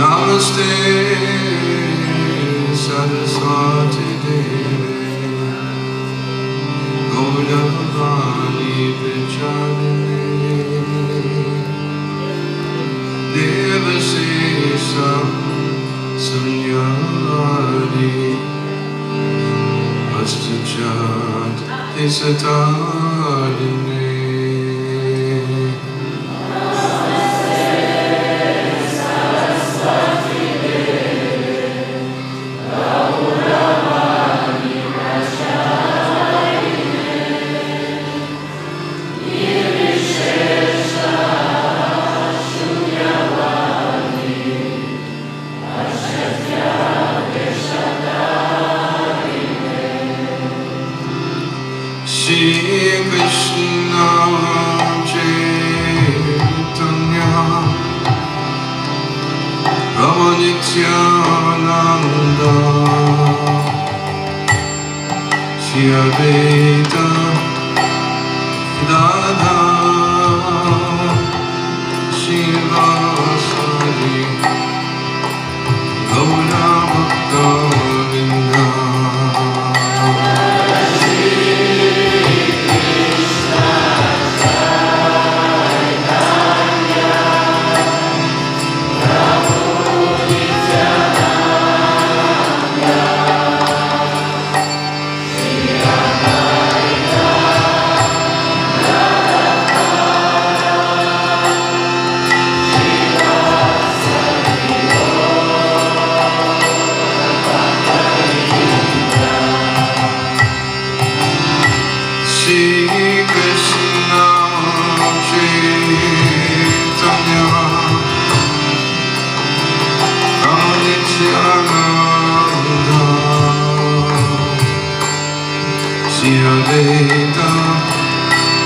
Namaste Saraswati Devi Gauravani Vichadini Devasi Sunyari Astachat Isatarini Nityananda Shri Advaita Dada Shiva Sadi Gaura Bhakta Vrinda Advaita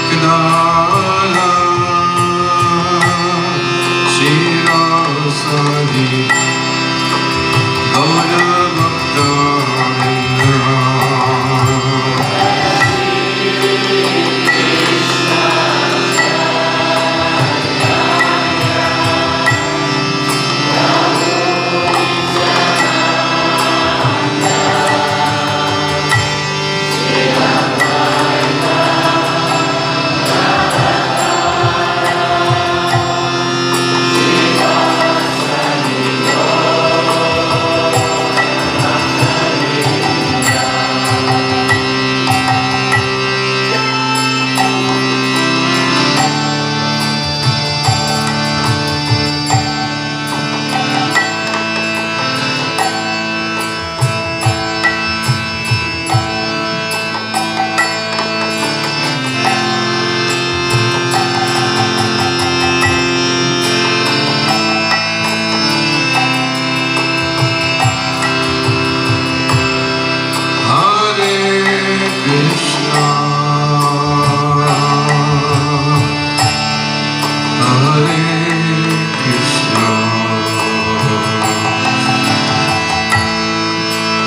Kadala Shiva Sadi Gaura Bhakta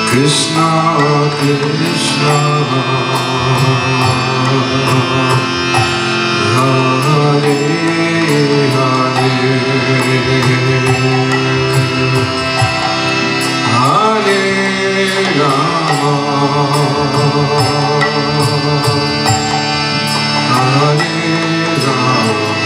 Krishna Krishna Hare Hare Hare Rama Hare Rama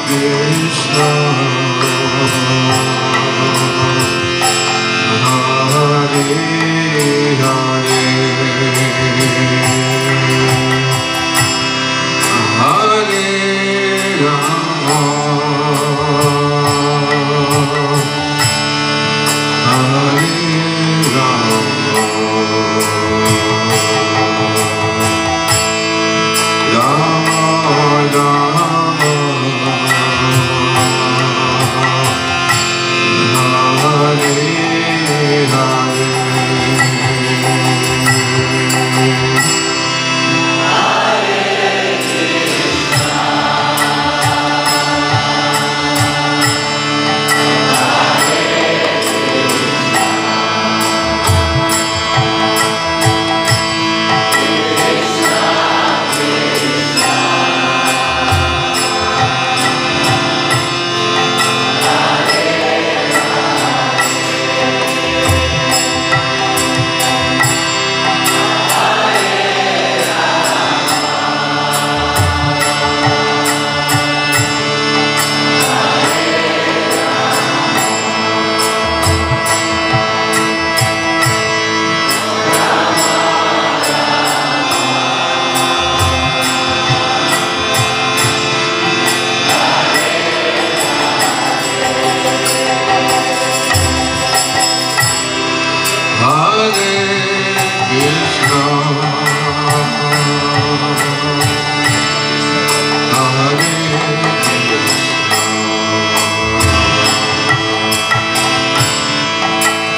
Krishna, Hare Hare, Hare Rama, Hare Rama,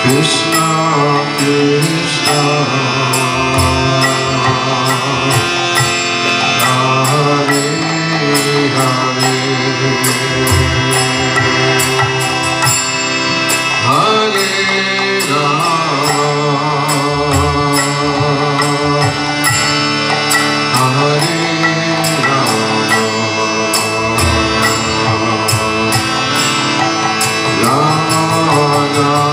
Krishna Krishna, Hare Hare, Hare Rama, Hare Rama, Rama Rama,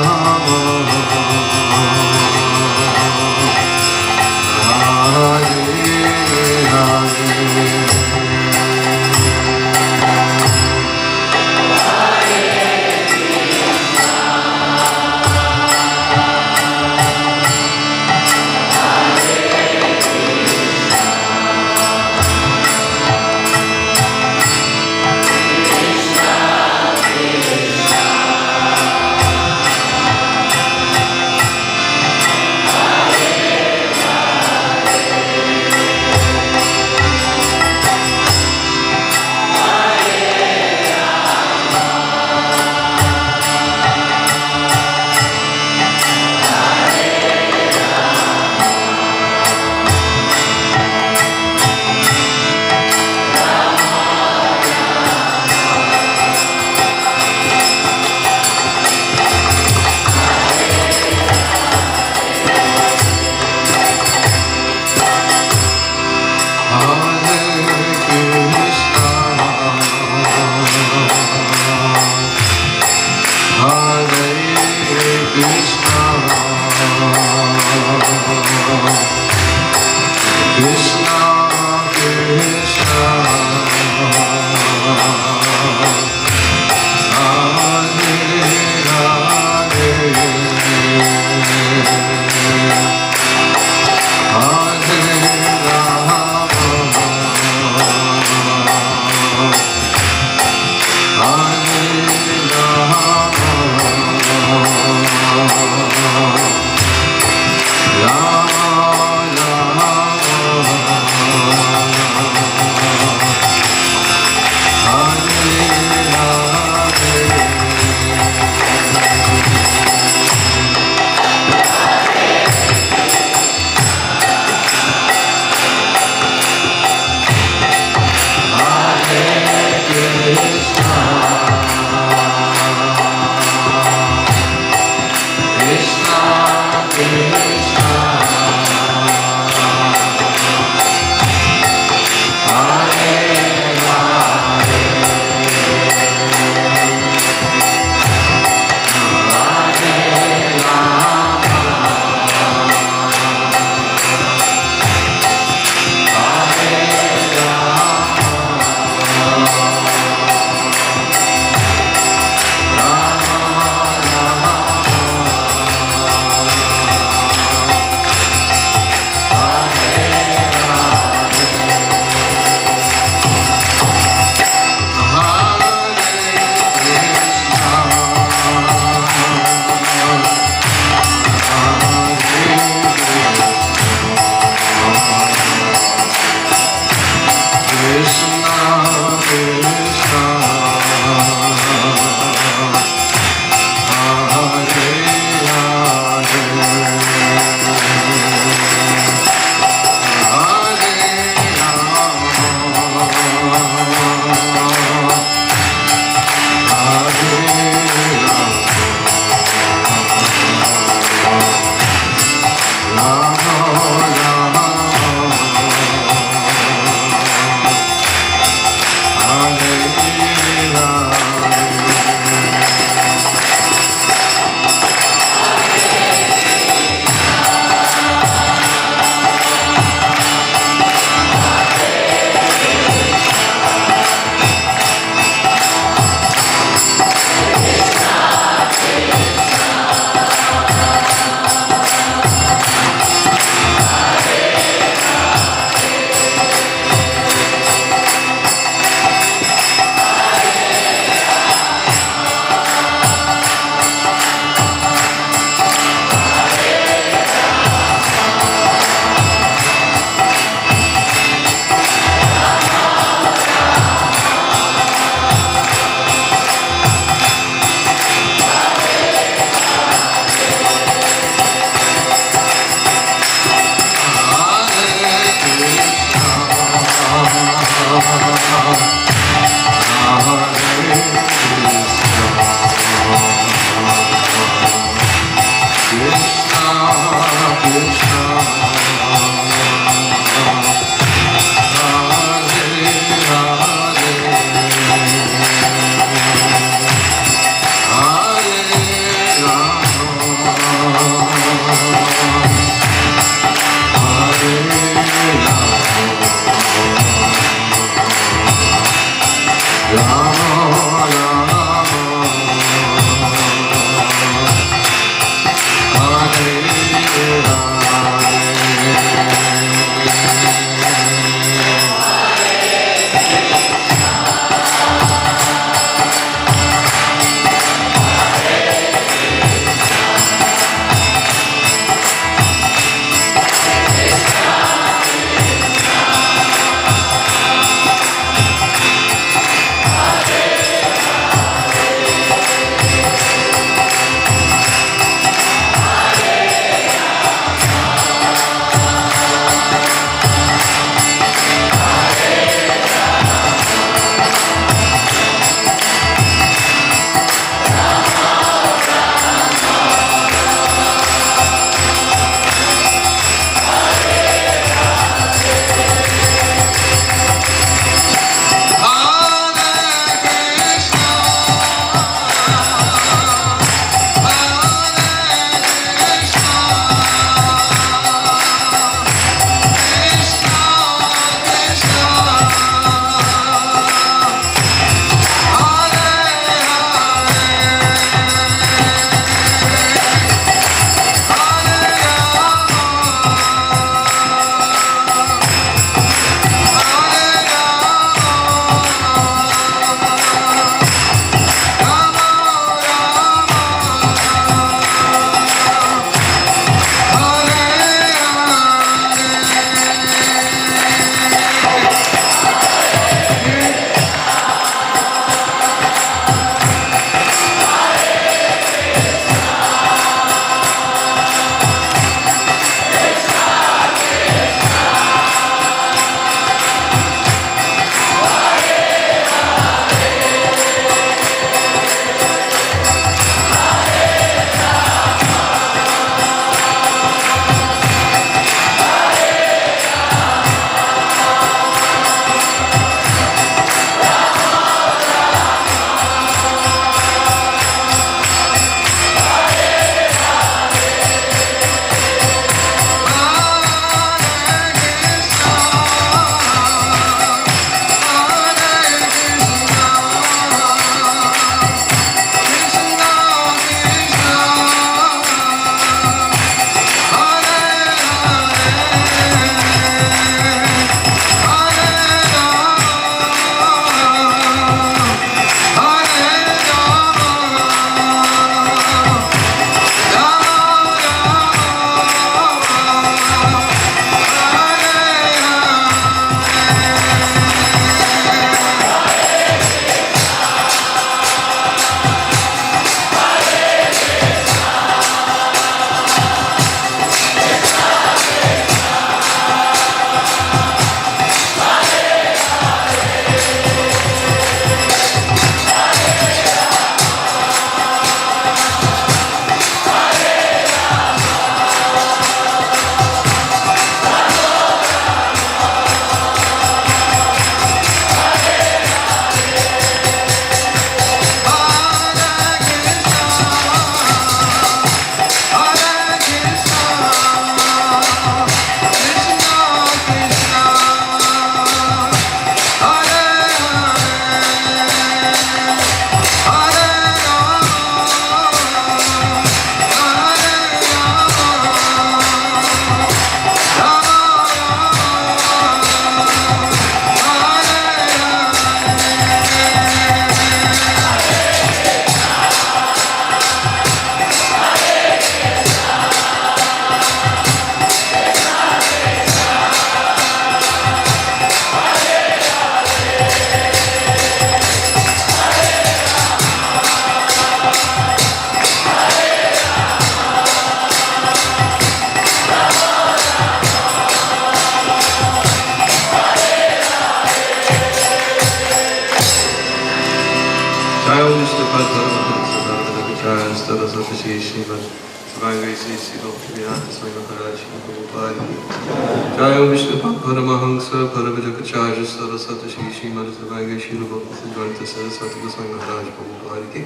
Jai Vishnu Paramahansa Paravajakacharya Saraswati Shri Madhusavanga Shri Bhakti Saraswati Goswami Maharaj Prabhupada ki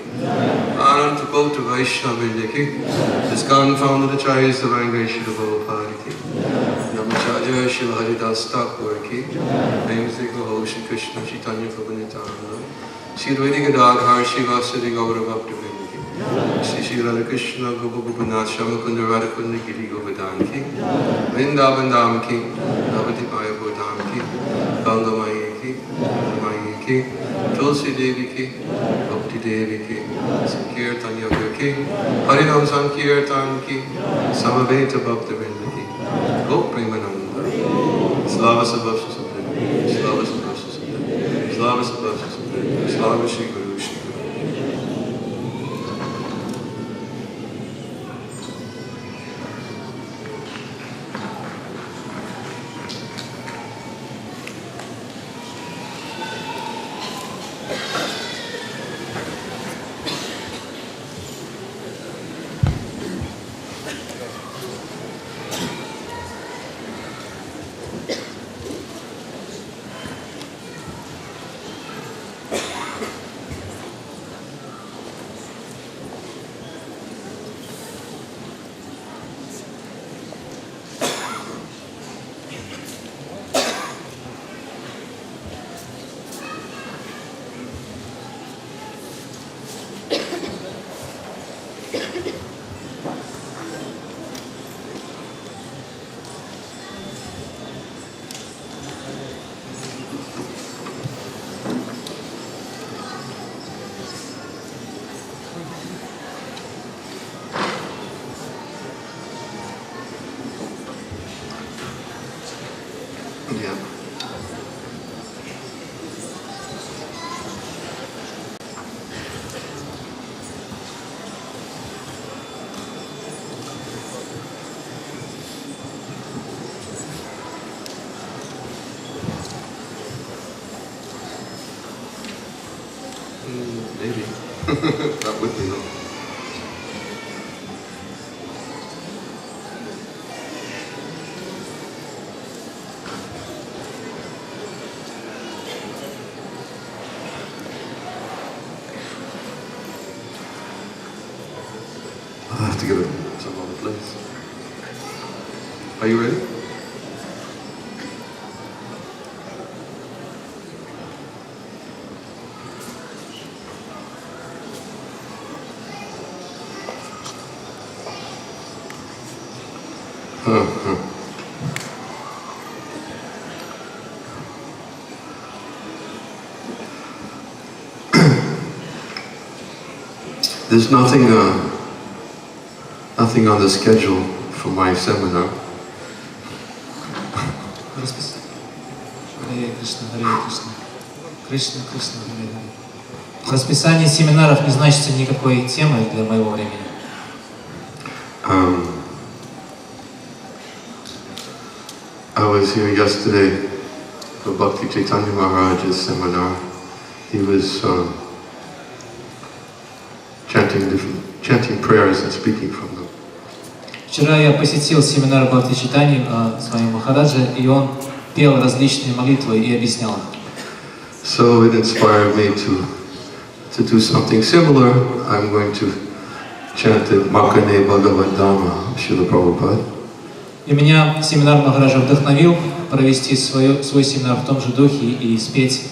Ananta Kota Vaishnava ki The ISKCON founder Acharya Savanga Shila Prabhupada ki, Namacharya Shila Haridas Thakur ki, Namesake Ho Shri Krishna Chaitanya Prabhu Nityananda, Shri Advaita Gadadhar Srivasadi Gaura Bhaktivinoda ki, Shri Shri Radha Krishna Gopa Gopinath Shamakunda Radhakunda Giri Govardhan ki, Vrindavan Dham ki, Navati Mayapur Dham ki, Ganga Maya ki, Maya ki, Tulsi Devi ki, Bhakti Devi ki, Sankirtan Yoga ki, Harinam Sankirtan ki, Samaveta Bhakta Vrinda ki, Gop Premananda, Slava Sabhavsa Sabhavsa, Slava Sabhavsa Sabhavsa, Slava Sabhavsa Sabhavsa, Slava Shri Guru Shri Guru. Maybe. Not with me though. I have to get some other place. Are you ready? There's nothing on the schedule for my seminar. Харе Кришна, Харе Кришна. Кришна, Кришна, Харе Харе. В расписании семинаров не значится никакой темы для моего времени. I was here yesterday for Bhakti Chaitanya Maharaj's seminar. He was chanting prayers and speaking from them. Вчера я посетил семинар Бхакти Чайтаньи Свами Махараджа, и он пел различные молитвы и объяснял их. So it inspired me to do something similar. I'm going to chant the Makane Bhagavad Dhamma of Srila Prabhupada. И меня семинар Махараджа вдохновил провести свой семинар в том же духе и спеть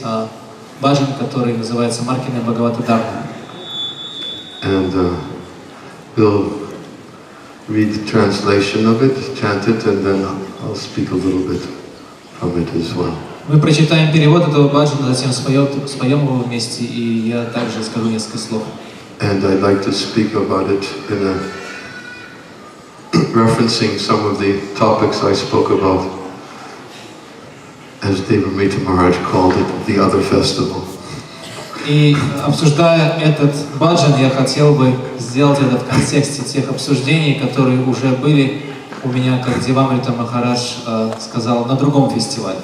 баджан, который называется Маркине Бхагавата Дharma. And we'll read the translation of it, chant it, and then I'll speak a little bit from it as well. Мы прочитаем перевод этого баджана, затем споем его вместе, и я также скажу несколько слов. And I'd like to speak about it in referencing some of the topics I spoke about, as Devamrita Maharaj called it, the other festival. И обсуждая этот баджан, я хотел бы сделать это в контексте тех обсуждений, которые уже были у меня, как Девамрита Махарадж сказал, на другом фестивале.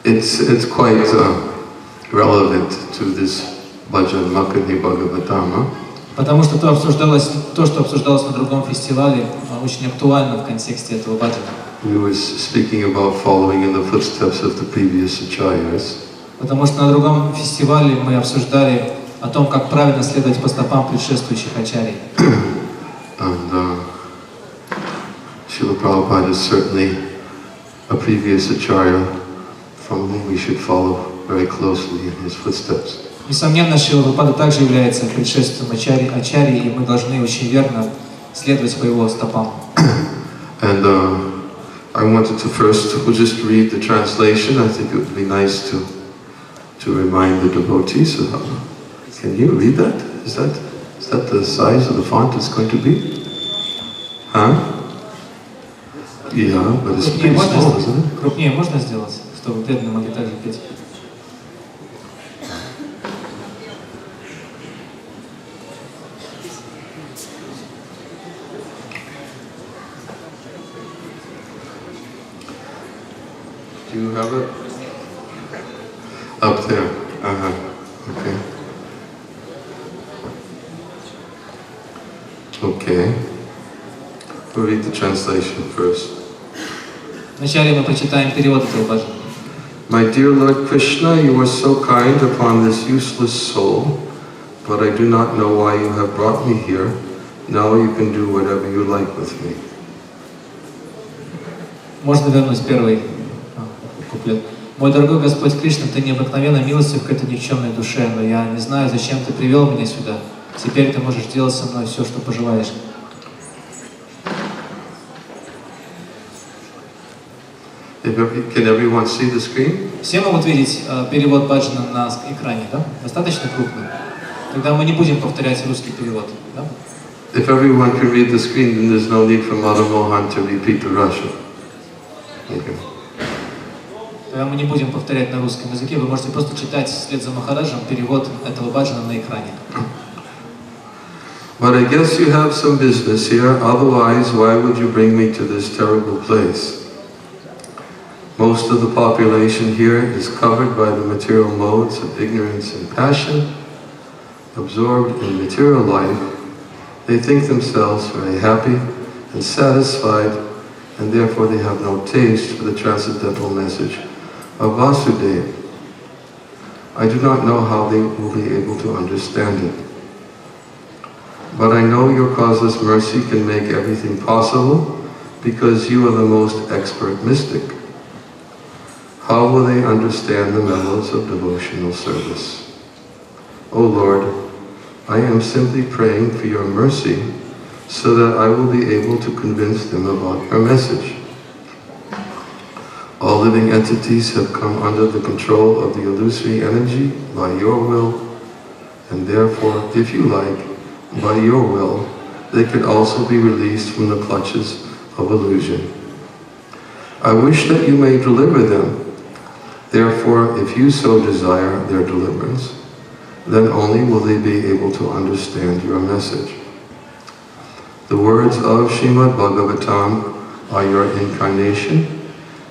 It's quite relevant to this bhajan Makane Bhagavad Dhamma. Потому что то, что обсуждалось на другом фестивале, очень актуально в контексте этого баджана. We were speaking about following in the footsteps of the previous acharyas. Потому что на другом фестивале мы обсуждали о том, как правильно следовать по стопам предшествующих ачарий. And Srila Prabhupada is certainly a previous acharya from whom we should follow very closely in his footsteps. Несомненно, Шрила Прабхупада также является предшественником ачарьи, и мы должны очень верно следовать по его стопам. And I wanted to first just read the translation. I think it would be nice to remind the devotees. Can you read that? Is that the size of the font it's going to be? Huh? Yeah, but it's pretty small, isn't it? Крупнее можно сделать, чтобы преданные могли также петь? Do you have it? Up there. Okay. Okay. We'll read the translation first. Вначале мы прочитаем перевод этого баджана. My dear Lord Krishna, you are so kind upon this useless soul, but I do not know why you have brought me here. Now you can do whatever you like with me. Можно вернуть первый куплет. Мой дорогой Господь Кришна, Ты необыкновенно милостив к этой никчемной душе, но я не знаю, зачем Ты привел меня сюда. Теперь Ты можешь делать со мной все, что пожелаешь. Can everyone see the screen? Все могут видеть перевод баджана на экране, да? Достаточно крупный. Тогда мы не будем повторять русский перевод, да? If everyone can read the screen, then there's no need for Mother Mohan to repeat the Russian. Okay. Тогда мы не будем повторять на русском языке, вы можете просто читать вслед за Махараджем перевод этого баджана на экране. But I guess you have some business here, otherwise why would you bring me to this terrible place? Most of the population here is covered by the material modes of ignorance and passion. Absorbed in material life, they think themselves very happy and satisfied, and therefore they have no taste for the transcendental message of Vasudeva. I do not know how they will be able to understand it. But I know your causeless mercy can make everything possible, because you are the most expert mystic. How will they understand the mellows of devotional service? O Lord, I am simply praying for your mercy so that I will be able to convince them about your message. All living entities have come under the control of the illusory energy by your will, and therefore, if you like, by your will, they can also be released from the clutches of illusion. I wish that you may deliver them. Therefore, if you so desire their deliverance, then only will they be able to understand your message. The words of Srimad Bhagavatam are your incarnation,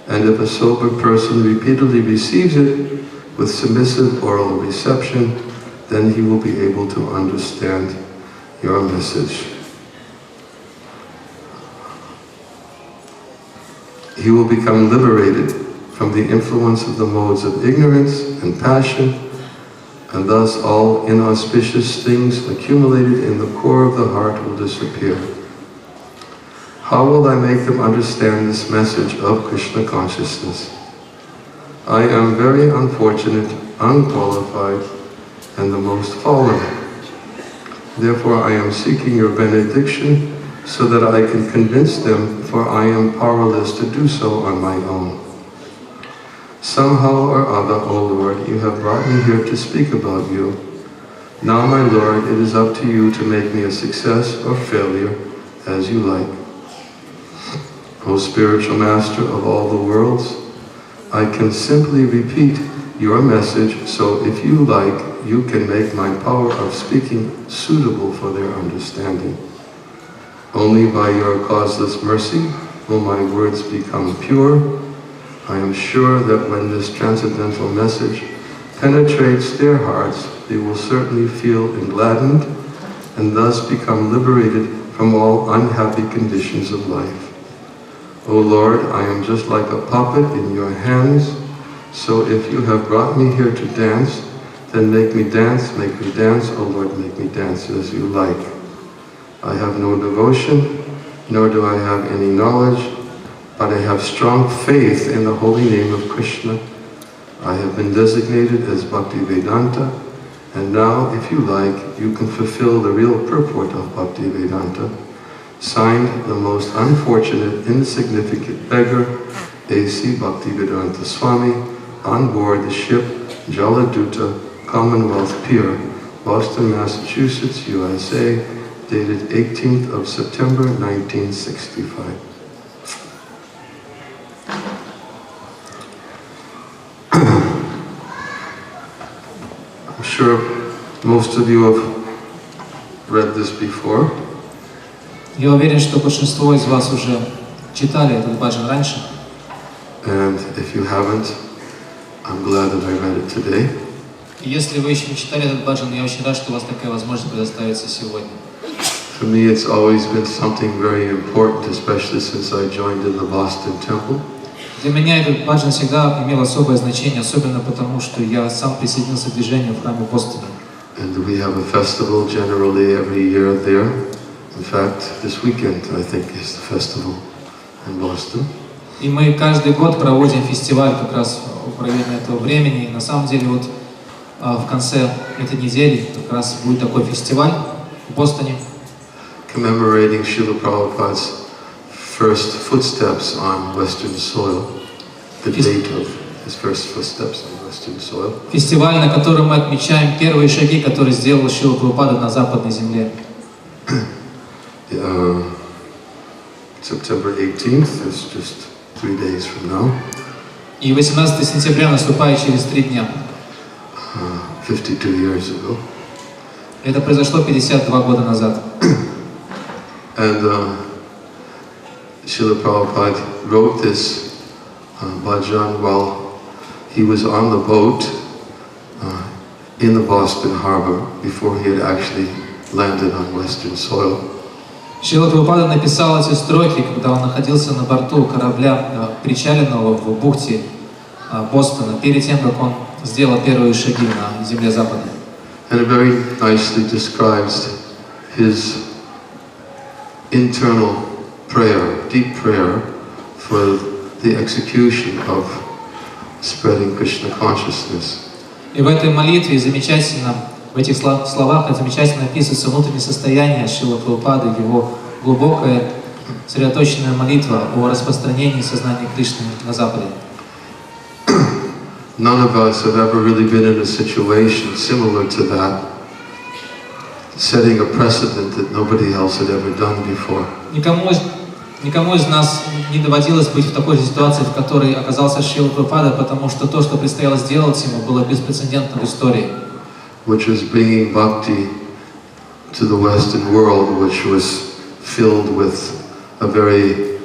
and if a sober person repeatedly receives it with submissive oral reception, then he will be able to understand your message. He will become liberated from the influence of the modes of ignorance and passion, and thus all inauspicious things accumulated in the core of the heart will disappear. How will I make them understand this message of Krishna consciousness? I am very unfortunate, unqualified, and the most fallen. Therefore I am seeking your benediction so that I can convince them, for I am powerless to do so on my own. Somehow or other, O Lord, you have brought me here to speak about you. Now, my Lord, it is up to you to make me a success or failure, as you like. O spiritual master of all the worlds, I can simply repeat your message, so if you like, you can make my power of speaking suitable for their understanding. Only by your causeless mercy will my words become pure. I am sure that when this transcendental message penetrates their hearts, they will certainly feel gladdened and thus become liberated from all unhappy conditions of life. O Lord, I am just like a puppet in your hands, so if you have brought me here to dance, then make me dance, O Lord, make me dance as you like. I have no devotion, nor do I have any knowledge, but I have strong faith in the holy name of Krishna. I have been designated as Bhaktivedanta, and now, if you like, you can fulfill the real purport of Bhaktivedanta. Signed, the most unfortunate, insignificant beggar, A.C. Bhaktivedanta Swami, on board the ship Jaladuta, Commonwealth Pier, Boston, Massachusetts, USA, dated 18th of September, 1965. I'm sure most of you have read this before. Я уверен, что большинство из вас уже читали этот баджан раньше. And if you haven't, I'm glad that I read it today. И если вы еще не читали этот баджан, я очень рад, что у вас такая возможность предоставится сегодня. For me, it's always been something very important, especially since I joined in the Boston Temple. Для меня этот баджан всегда имел особое значение, особенно потому, что я сам присоединился к движению в храме Бостоне. And we have a festival generally every year there. In fact, this weekend, I think, is the festival in Boston. И мы каждый год проводим фестиваль как раз в районе этого времени. И на самом деле вот в конце этой недели как раз будет такой фестиваль в Бостоне. Commemorating Srila Prabhupada's first footsteps on Western soil, the date of his first footsteps on Western soil. Фестиваль, на котором мы отмечаем первые шаги, которые сделал Шрила Прабхупада на западной земле. September 18th is just 3 days from now. И 18 сентября наступает через 3 дня. 52 years ago. Это произошло 52 года назад. And Srila Prabhupada wrote this bhajan while he was on the boat in the Boston harbor before he had actually landed on Western soil. Шрила Прабхупада написал эти строки, когда он находился на борту корабля, причаленного в бухте Бостона, перед тем, как он сделал первые шаги на земле западной. And it very nicely describes his internal prayer, deep prayer for the execution of spreading Krishna consciousness. И в этой молитве замечательно, в этих словах замечательно описывается внутреннее состояние Шрилы Прабхупады, его глубокая, сосредоточенная молитва о распространении сознания Кришны на Западе. None of us have ever really been in a situation similar to that, setting a precedent that nobody else had ever done before. Никому из нас не доводилось быть в такой же ситуации, в которой оказался Шрила Прабхупада, потому что то, что предстояло сделать ему, было беспрецедентно в истории. Which was bringing bhakti to the Western world, which was filled with a very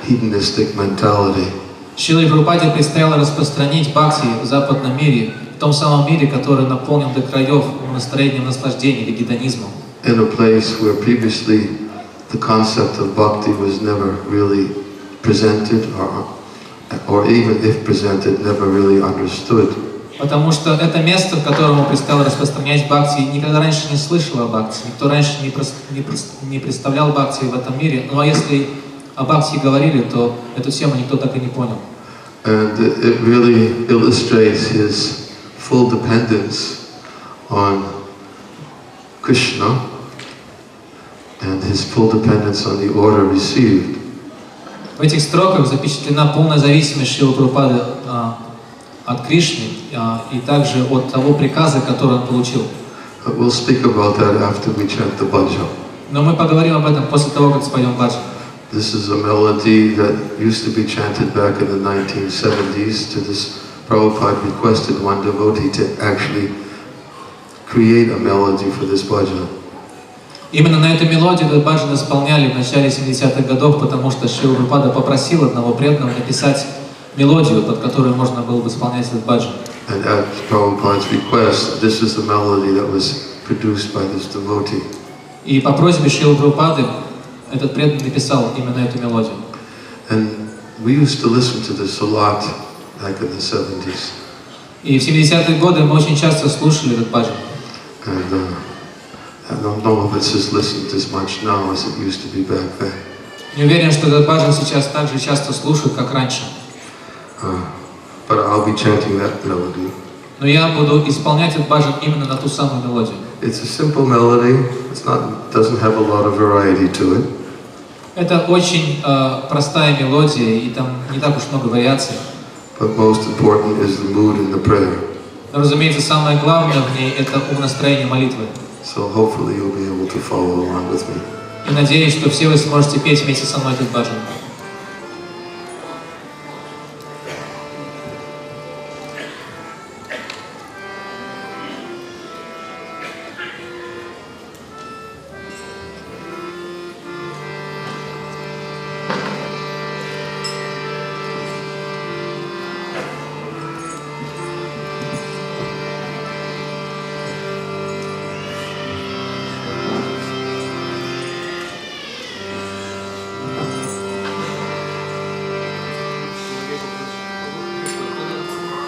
hedonistic mentality. Шриле Прабхупаде предстояло распространить бхакти в западном мире, в том самом мире, который наполнен до краев настроением наслаждения или гедонизмом. In a place where previously the concept of bhakti was never really presented, or even if presented, never really understood. Потому что это место, в котором предстояло распространять бхакти, никогда раньше не слышал о бхакти, никто раньше не представлял бхакти в этом мире. Ну а если о бхакти говорили, то эту тему никто так и не понял. And it really illustrates his full dependence on Krishna and his full dependence on the order received. В этих строках запечатлена полная зависимость Шрилы Прабхупады от Кришны и также от того приказа, который он получил. We'll speak about that after we chant the bhajan. Но мы поговорим об этом после того, как споем баджан. This is a melody that used to be chanted back in the 1970s. To this, Prabhupada requested one devotee to actually create a melody for this bhajan. Именно на эту мелодию этот баджан исполняли в начале 70-х годов, потому что Шрила Прабхупада попросил одного преданного написать мелодию, под которую можно было бы исполнять этот баджан. And at Prabhupada's request, this is the melody that was produced by this devotee. И по просьбе Шрилы Прабхупады этот преданный написал именно эту мелодию. And we used to listen to this a lot back in the 70s. И в 70-е годы мы очень часто слушали этот баджан. And none of us is listened as much now as it used to be back then. Не уверен, что этот баджан сейчас так же часто слушают, как раньше. But I'll be chanting that melody. Но я буду исполнять этот баджан именно на ту самую мелодию. It's a simple melody. Doesn't have a lot of variety to it. Это очень простая мелодия, и там не так уж много вариаций. But most important is the mood in the prayer. Но, разумеется, самое главное в ней — это умонастроение молитвы. So hopefully you'll be able to follow along with me. И надеюсь, что все вы сможете петь вместе со мной этот баджан.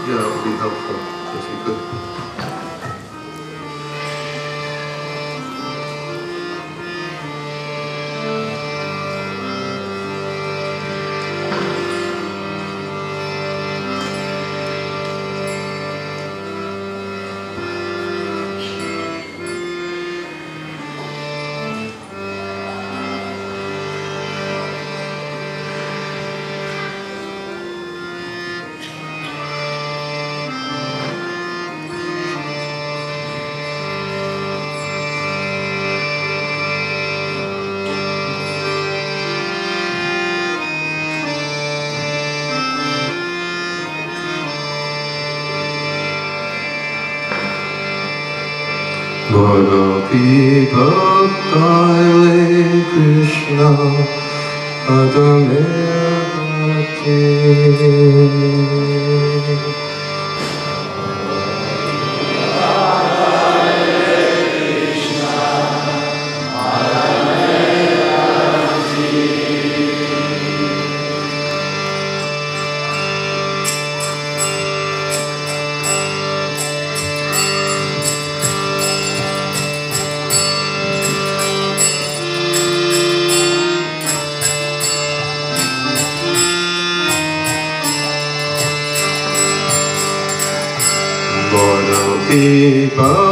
Yeah, it would be helpful if you could. Bhagavati Bhaktaile Krishna Adamevati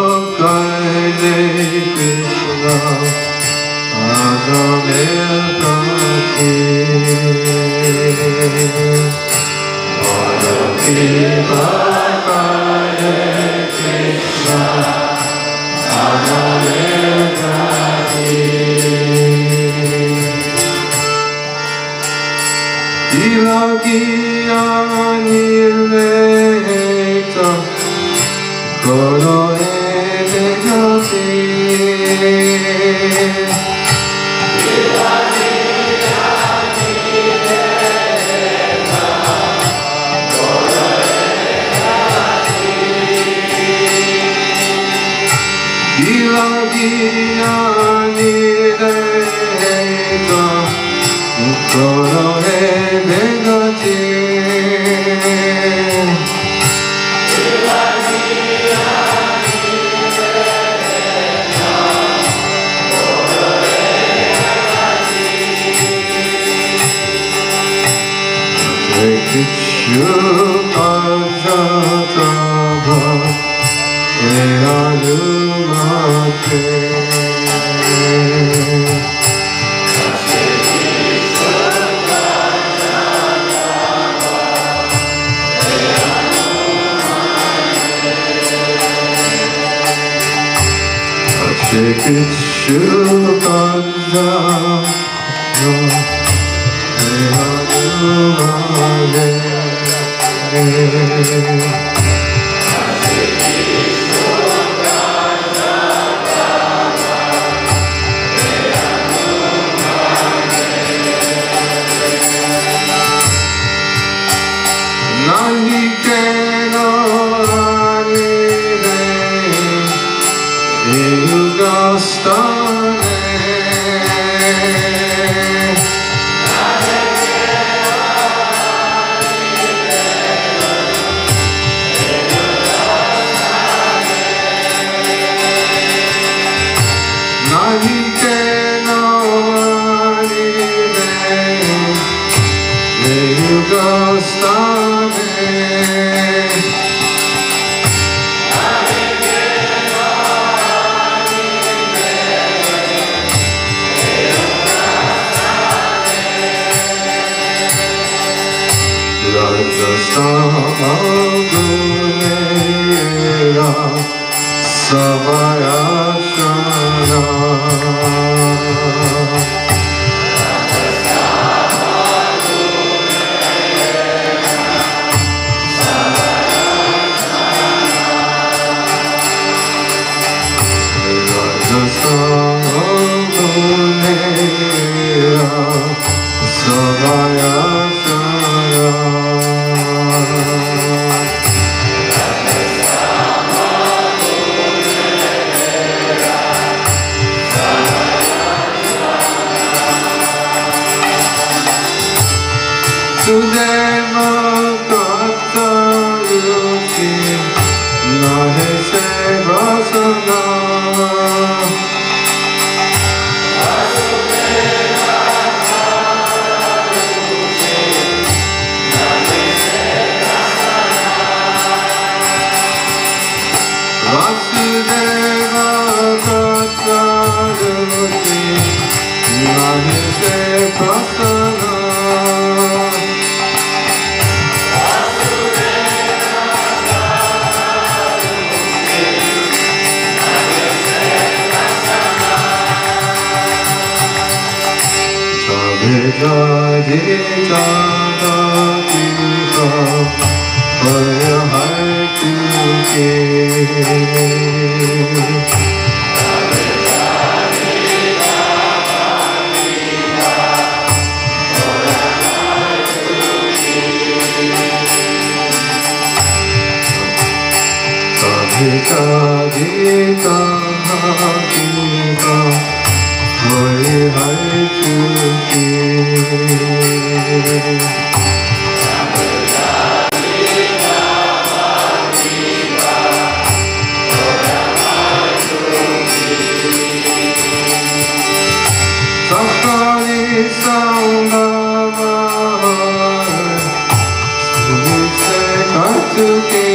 Bhaktaile Krishna Adamevati Bhagavati Bhaktaile Krishna Adamevati Ilagiya Nirveta Goro Edegati Ilagiya Nirveta Goro Edegati Shubhajatava Eyanumate Shekit Shubhajatava Eyanumate Samadhunera Samayachana Sudema Kata Ruchi Nahe Sevasana Vasudeva Kata Ruchi Nahe Sevasana Jadita Dita Haya Hai Tuki Jadita Dita Dita Haya Hai Tuki Sakali Sanga Sumuse Katsuki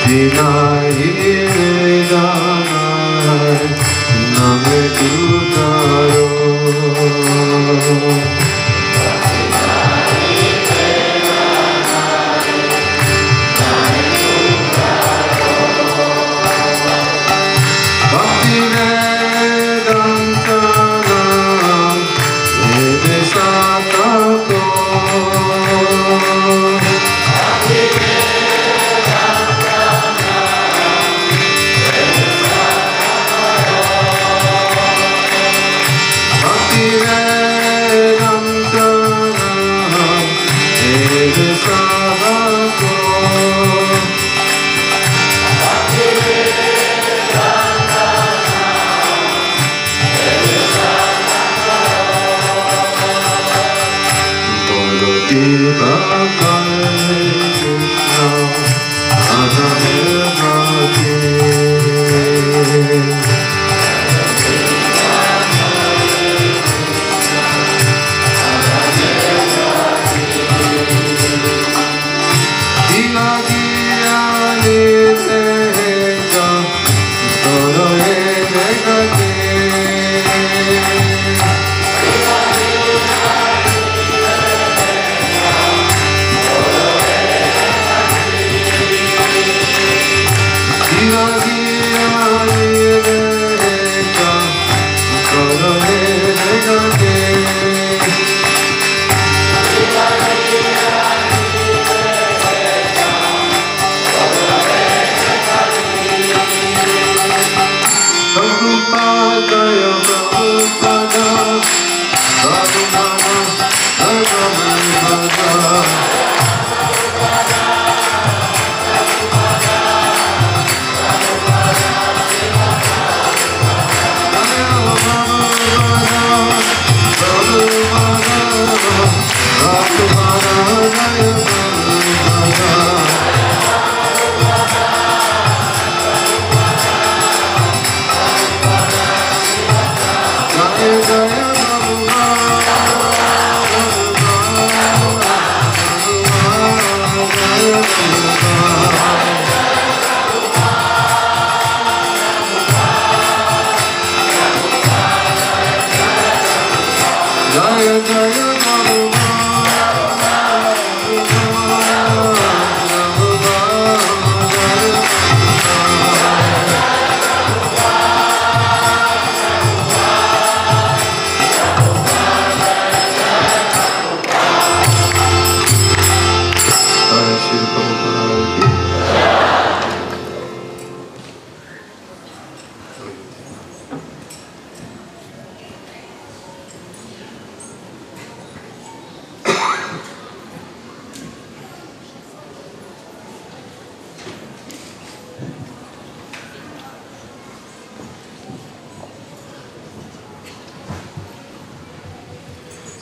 Vinay Danay Name Tutaro Bhakti Vedanta Ede Satato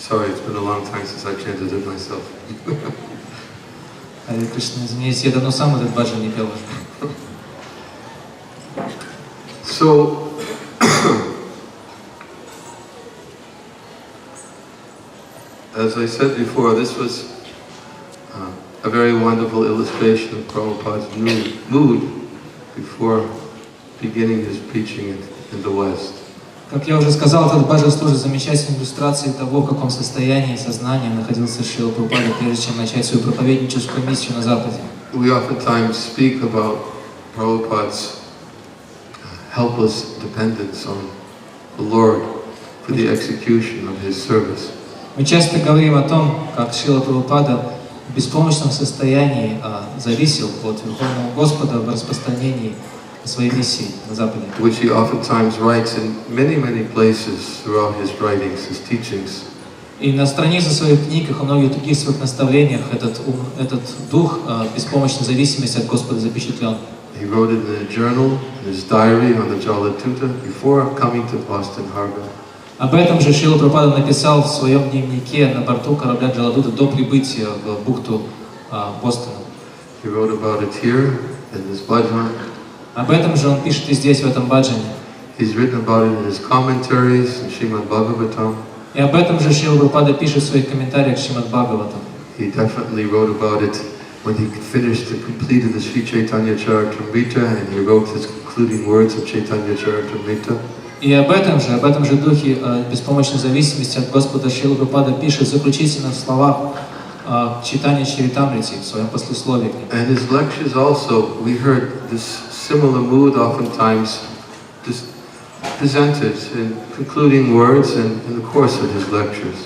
Sorry, it's been a long time since I chanted it myself. Харе Кришна, извиняюсь, я давно сам этот баджан не пел. So, as I said before, this was a very wonderful illustration of Prabhupada's mood before beginning his preaching in the West. Как я уже сказал, этот баджан служит замечательной иллюстрацией того, в каком состоянии сознания находился Шрила Прабхупада, прежде чем начать свою проповедническую миссию на Западе. We oftentimes speak about Prabhupada's helpless dependence on the Lord for the execution of his service. Мы часто говорим о том, как Шрила Прабхупада в беспомощном состоянии зависел от Верховного Господа в распространении своей миссии на Западе. Which he oftentimes writes in many places throughout his writings, his teachings. И на страницах своих книг и во многих других своих наставлениях этот дух беспомощной зависимости от Господа запечатлен. He wrote it in a journal, in his diary on the Jalatuta before coming to Boston Harbor. Об этом же Шрила Прабхупада написал в своем дневнике на борту корабля Джаладута до прибытия в бухту Бостона. He wrote about it here in this bhajan. Об этом же он пишет и здесь, в этом баджане. He's written about it in his commentaries in Srimad Bhagavatam. И об этом же Шрила Прабхупада пишет в своих комментариях Шримад Бхагаватам. He definitely wrote about it when he finished and completed the Sri Chaitanya Charitamrita and he wrote his concluding words of Chaitanya Charitamrita. И об этом же духе беспомощной зависимости от Господа Шрила Прабхупада пишет в заключительных словах Чайтанья Чаритамрити в своем послесловии. And his lectures also, we heard this similar mood oftentimes presented in concluding words and in the course of his lectures.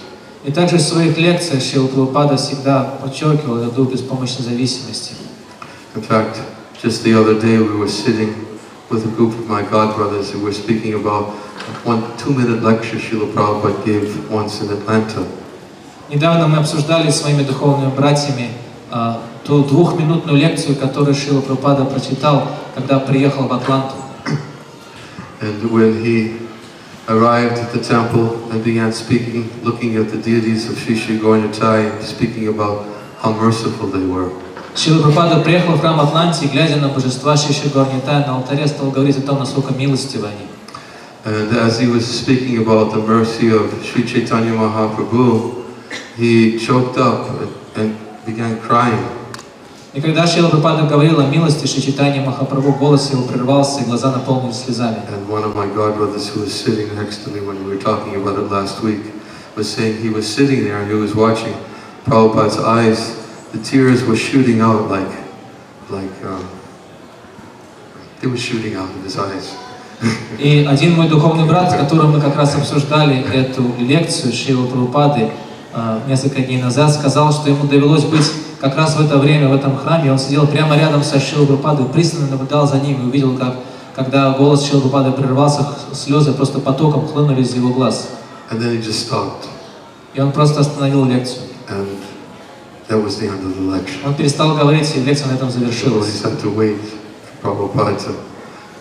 И также в своих лекциях Шрила Прабхупада всегда подчеркивал этот дух беспомощной зависимости. In fact, just the other day we were sitting with a group of my godbrothers who were speaking about one 2-minute lecture Srila Prabhupada gave once in Atlanta. Недавно мы обсуждали с своими духовными братьями ту 2-минутную лекцию, которую Шрила Прабхупада прочитал, когда приехал в Атланту. And when he arrived at the temple and began speaking, looking at the deities of Sri Sri Gaura-Nitai, speaking about how merciful they were. Шрила Прабхупада приехал в храм Атланти, глядя на божества Шри Шри Gaura-Nitai на алтаре, стал говорить о том, насколько милостивы они. And as he was speaking about the mercy of Sri Chaitanya Mahaprabhu, he choked up and began crying. И когда Шрила Прабхупада говорил о милости Шри Чайтаньи Махапрабху, голос его прервался, и глаза наполнились слезами. And one of my godbrothers who was sitting next to me when we were talking about it last week was saying he was sitting there and he was watching Prabhupada's eyes. The tears were shooting out they were shooting out of his eyes. И один мой духовный брат, с которым мы как раз обсуждали эту лекцию Шрилы Прабхупады несколько дней назад, сказал, что ему довелось быть как раз в это время в этом храме. Он сидел прямо рядом со Шрилой Прабхупадой, пристально наблюдал за ним и увидел, как, когда голос Шрилы Прабхупады прервался, слезы просто потоком хлынули из его глаз. And then he just stopped. И он просто остановил лекцию. And that was the end of the lecture. Он перестал говорить, и лекция на этом завершилась. So he had to wait for Prabhupada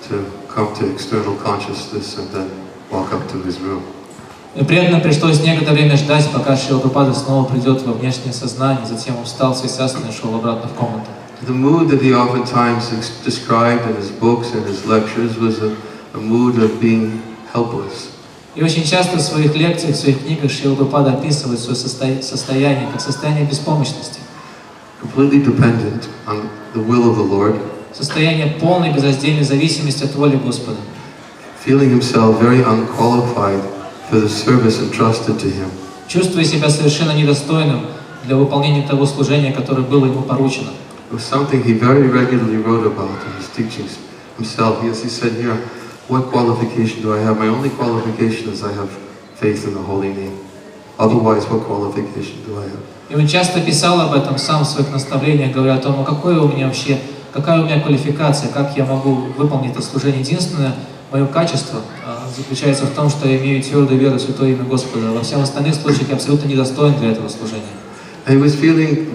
to come to external consciousness and then walk up to his room. И при этом пришлось некоторое время ждать, пока Шрила Прабхупада снова придет во внешнее сознание. Затем он встал с висястами и шел обратно в комнату. The mood that he oftentimes described in his books and his lectures was a mood of being helpless. И очень часто в своих лекциях, в своих книгах Шрила Прабхупада описывает свое состояние как состояние беспомощности. Completely dependent on the will of the Lord. Состояние полной безраздельной зависимости от воли Господа. Feeling himself very unqualified for the service entrusted to him. Чувствуя себя совершенно недостойным для выполнения того служения, которое было ему поручено. It was something he very regularly wrote about in his teachings himself. As he said here, what qualification do I have? My only qualification is I have faith in the holy name. Otherwise, what qualification do I have? И он часто писал об этом сам в своих наставлениях, говоря о том, какая у меня квалификация, как я могу выполнить это служение. Единственное мое качество заключается в том, что я имею твердую веру в святое имя Господа. Во всех остальных случаях я абсолютно недостоин для этого служения. And he was feeling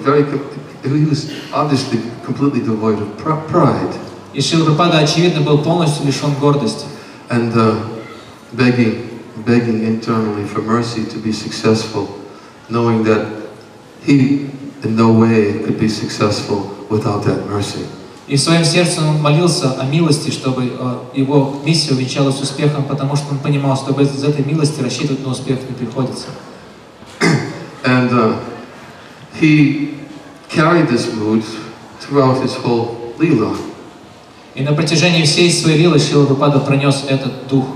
he was obviously completely devoid of pride. И Шрила Прабхупада, очевидно, был полностью лишен гордости. And begging internally for mercy to be successful, knowing that he in no way could be successful without that mercy. И в своем сердце он молился о милости, чтобы его миссия увенчалась успехом, потому что он понимал, что без этой милости рассчитывать на успех не приходится. And he carried this mood throughout his whole lila. И на протяжении всей своей лилы Шрила Прабхупада пронес этот дух.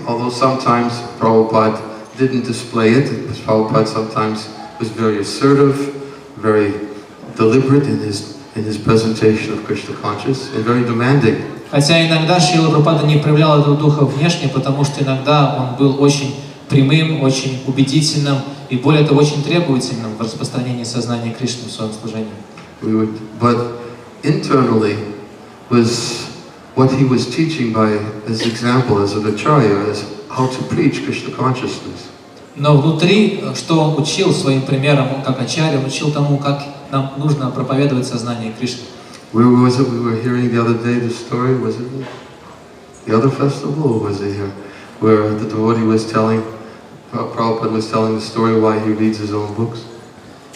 Although sometimes Prabhupada didn't display it, because Prabhupada sometimes was very assertive, very deliberate in his presentation of Krishna consciousness, and very demanding. Хотя иногда Шрила Прабхупада не проявлял этого духа внешне, потому что иногда он был очень прямым, очень убедительным и более того очень требовательным в распространении сознания Кришны в своем служении. But internally was what he was teaching by his example as an acharya is how to preach Krishna consciousness. Но внутри, что он учил своим примером, он как ачарья, он учил тому, как нам нужно проповедовать сознание Кришны. Where was it? We were hearing the other day the story. Was it the other festival, or was it here, where the devotee was telling, Prabhupada was telling the story why he reads his own books?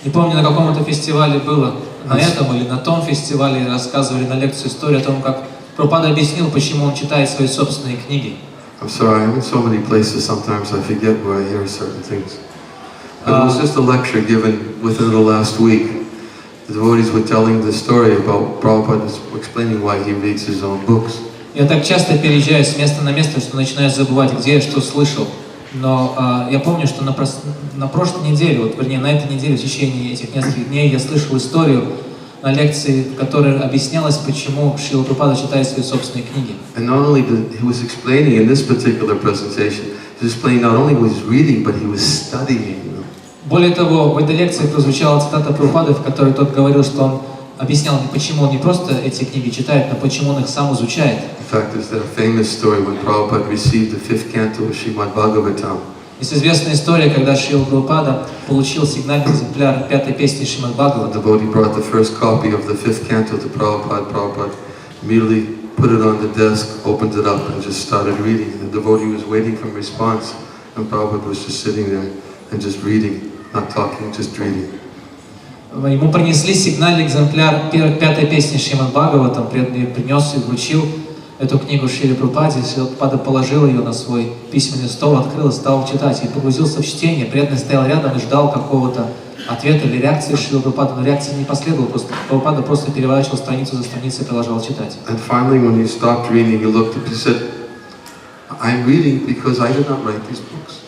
Не помню, на каком это фестивале было, на этом или на том фестивале рассказывали на лекции историю о том, как Прабхупада объяснил, почему он читает свои собственные книги. I'm sorry, I'm in so many places sometimes I forget where I hear certain things. But it was just a lecture given within the last week. the devotees were telling the story about Prabhupada explaining why he reads his own books. Я так часто переезжаю с места на место, что начинаю забывать, где я что слышал. Но я помню, что на прошлой неделе, вот вернее на этой неделе, в течение этих нескольких дней, я слышал историю на лекции, в которой объяснялось, почему Шрила Прабхупада читает свои собственные книги. And not only he was explaining in this particular presentation, he was explaining not only what he was reading, but he was studying them. Более того, в этой лекции прозвучала цитата Прабхупады, в которой тот говорил, что он объяснял, почему он не просто эти книги читает, но почему он их сам изучает. In fact, there's that famous story when Prabhupada received the 5th canto of Srimad Bhagavatam. Есть известная история, когда Шрила Прабхупада получил сигнальный экземпляр пятой песни Шримад Бхагавата. The devotee brought the first copy of the 5th canto to Prabhupada. Prabhupada immediately put it on the desk, opened it up, and just started reading. The devotee was waiting for a response, and Prabhupada was just sitting there and just reading, not talking, just reading. Ему принесли сигнальный экземпляр пятой песни Шримад Бхагаватам, принес и вручил эту книгу Шриле Прабхупаде. Шрила Прабхупада положил ее на свой письменный стол, открыл и стал читать. И погрузился в чтение. Преданный стоял рядом и ждал какого-то ответа или реакции Шрилы Прабхупады, но реакции не последовало. Прабхупада просто переворачивал страницу за страницей и продолжал читать. And finally, when he stopped reading, he looked up, he said, "I'm reading because I did not write these books."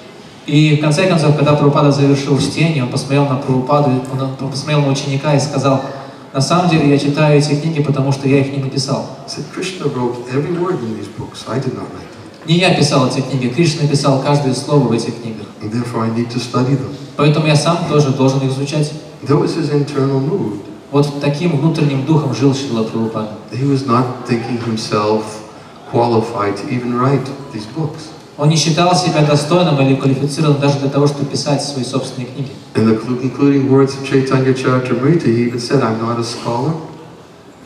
И в конце концов, когда Прабхупада завершил чтение, он посмотрел на Прабхупаду, он посмотрел на ученика и сказал: на самом деле я читаю эти книги, потому что я их не написал. Не я писал эти книги, Кришна писал каждое слово в этих книгах. Поэтому я сам тоже должен их изучать. Вот таким внутренним духом жил Шрила Прабхупада. Он не считал себя достойным или квалифицированным даже для того, чтобы писать свои собственные книги.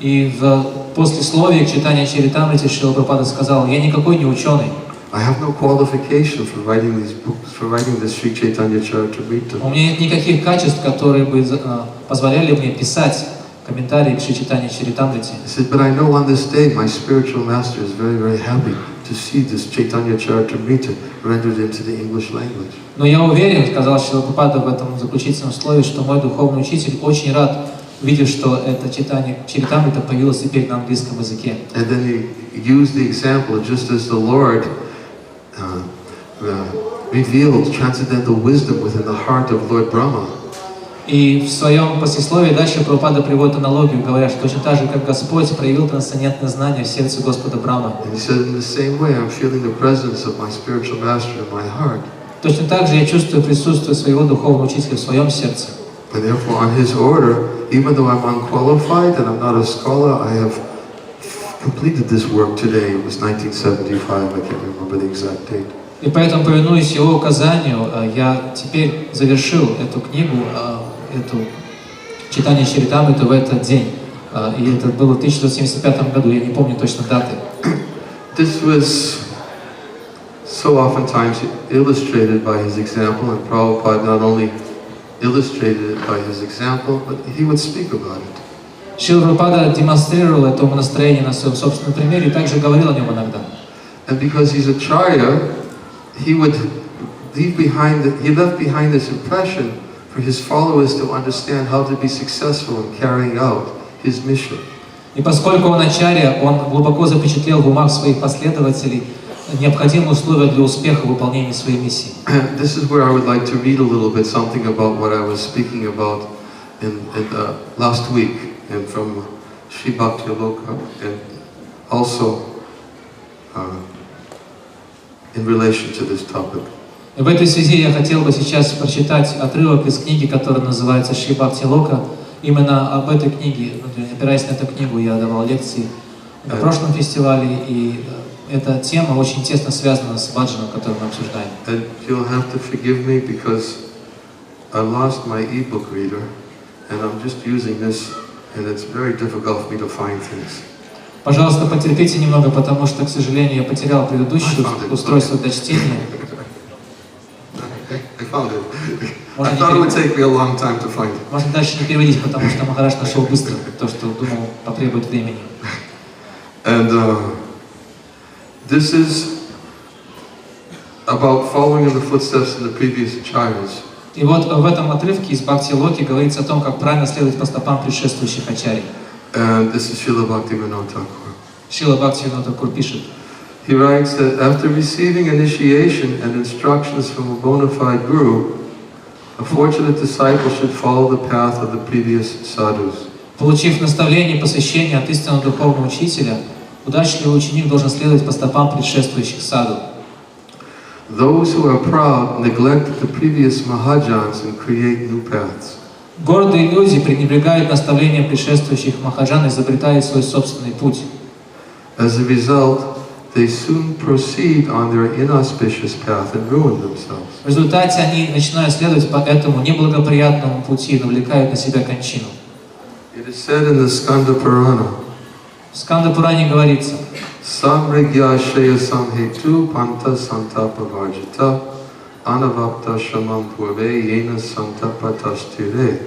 И в послесловии к читанию Чаритамрити Шрила Прабхупада сказал: я никакой не ученый. У меня нет никаких качеств, которые бы позволяли мне писать комментарии к Шри Чайтанья Чаритамрити. Но я уверен, сказал Шрила Прабхупада в этом заключительном слове, что мой духовный учитель очень рад, видев, что это читание Чаритамрита появилось теперь на английском языке. And then he used the example, just as the Lord revealed transcendental wisdom within the heart of Lord Brahma. И в своем послесловии дальше Прабхупада приводит аналогию, говоря, что точно так же, как Господь проявил трансцендентное знание в сердце Господа Брахмы. Точно так же я чувствую присутствие своего духовного учителя в своем сердце. And therefore, on his order, even though I'm unqualified and I'm not a scholar, I have completed this work today. It was 1975. I can't remember the exact date. И поэтому, повинуясь его указанию, я теперь завершил эту книгу, эту читание Чаритамриты в этот день. И это было в 1975 году, я не помню точно даты. This was so oftentimes illustrated by his example, and Prabhupada not only illustrated it by his example, but he would speak about it. Шрила Прабхупада демонстрировал это умонастроение на своем собственном примере и также говорил о нем иногда. And because he's a charya, he left behind this impression for his followers to understand how to be successful in carrying out his mission. И поскольку он ачарья, он глубоко запечатлел в умах своих последователей необходимые условия для успеха в выполнении своей миссии. This is where I would like to read a little bit something about what I was speaking about in last week, and from Sri Bhakti Loka, and also in relation to this topic. В этой связи я хотел бы сейчас прочитать отрывок из книги, которая называется «Шри Бхакти Лока». Именно об этой книге, опираясь на эту книгу, я давал лекции на прошлом фестивале, и эта тема очень тесно связана с баджаном, который мы обсуждаем. And you'll have to forgive me because I lost my e-book reader, and I'm just using this, and it's very difficult for me to find things. Пожалуйста, потерпите немного, потому что, к сожалению, я потерял предыдущее устройство для чтения. I found it. I thought it would take me a long time to find it. Можно дальше не переводить, потому что Махарадж нашел быстро то, что думал потребует времени. And this is about following in the footsteps of the previous acharyas. И вот в этом отрывке из Бхакти Локи говорится о том, как правильно следовать по стопам предшествующих ачарьи. And this is Srila Bhaktivinoda Thakur. Шрила Бхактивинода Тхакур пишет. He writes that after receiving initiation and instructions from a bona fide guru, a fortunate disciple should follow the path of the previous sadhus. Получив наставление и посвящение от истинного духовного учителя, удачливый ученик должен следовать по стопам предшествующих саду. Those who are proud neglect the previous mahajans and create new paths. Гордые люди пренебрегают наставлением предшествующих махаджан и изобретают свой собственный путь. As a result, they soon proceed on their inauspicious path and ruin themselves. В результате они начинают следовать по этому неблагоприятному пути и навлекают на себя кончину. It is said in the Skanda Purana, В Сканда Пуране говорится: Samrigya Shaya Samhetu Panta Santapa Varjita Anavapta Shamam Purve Yena Santapatastire.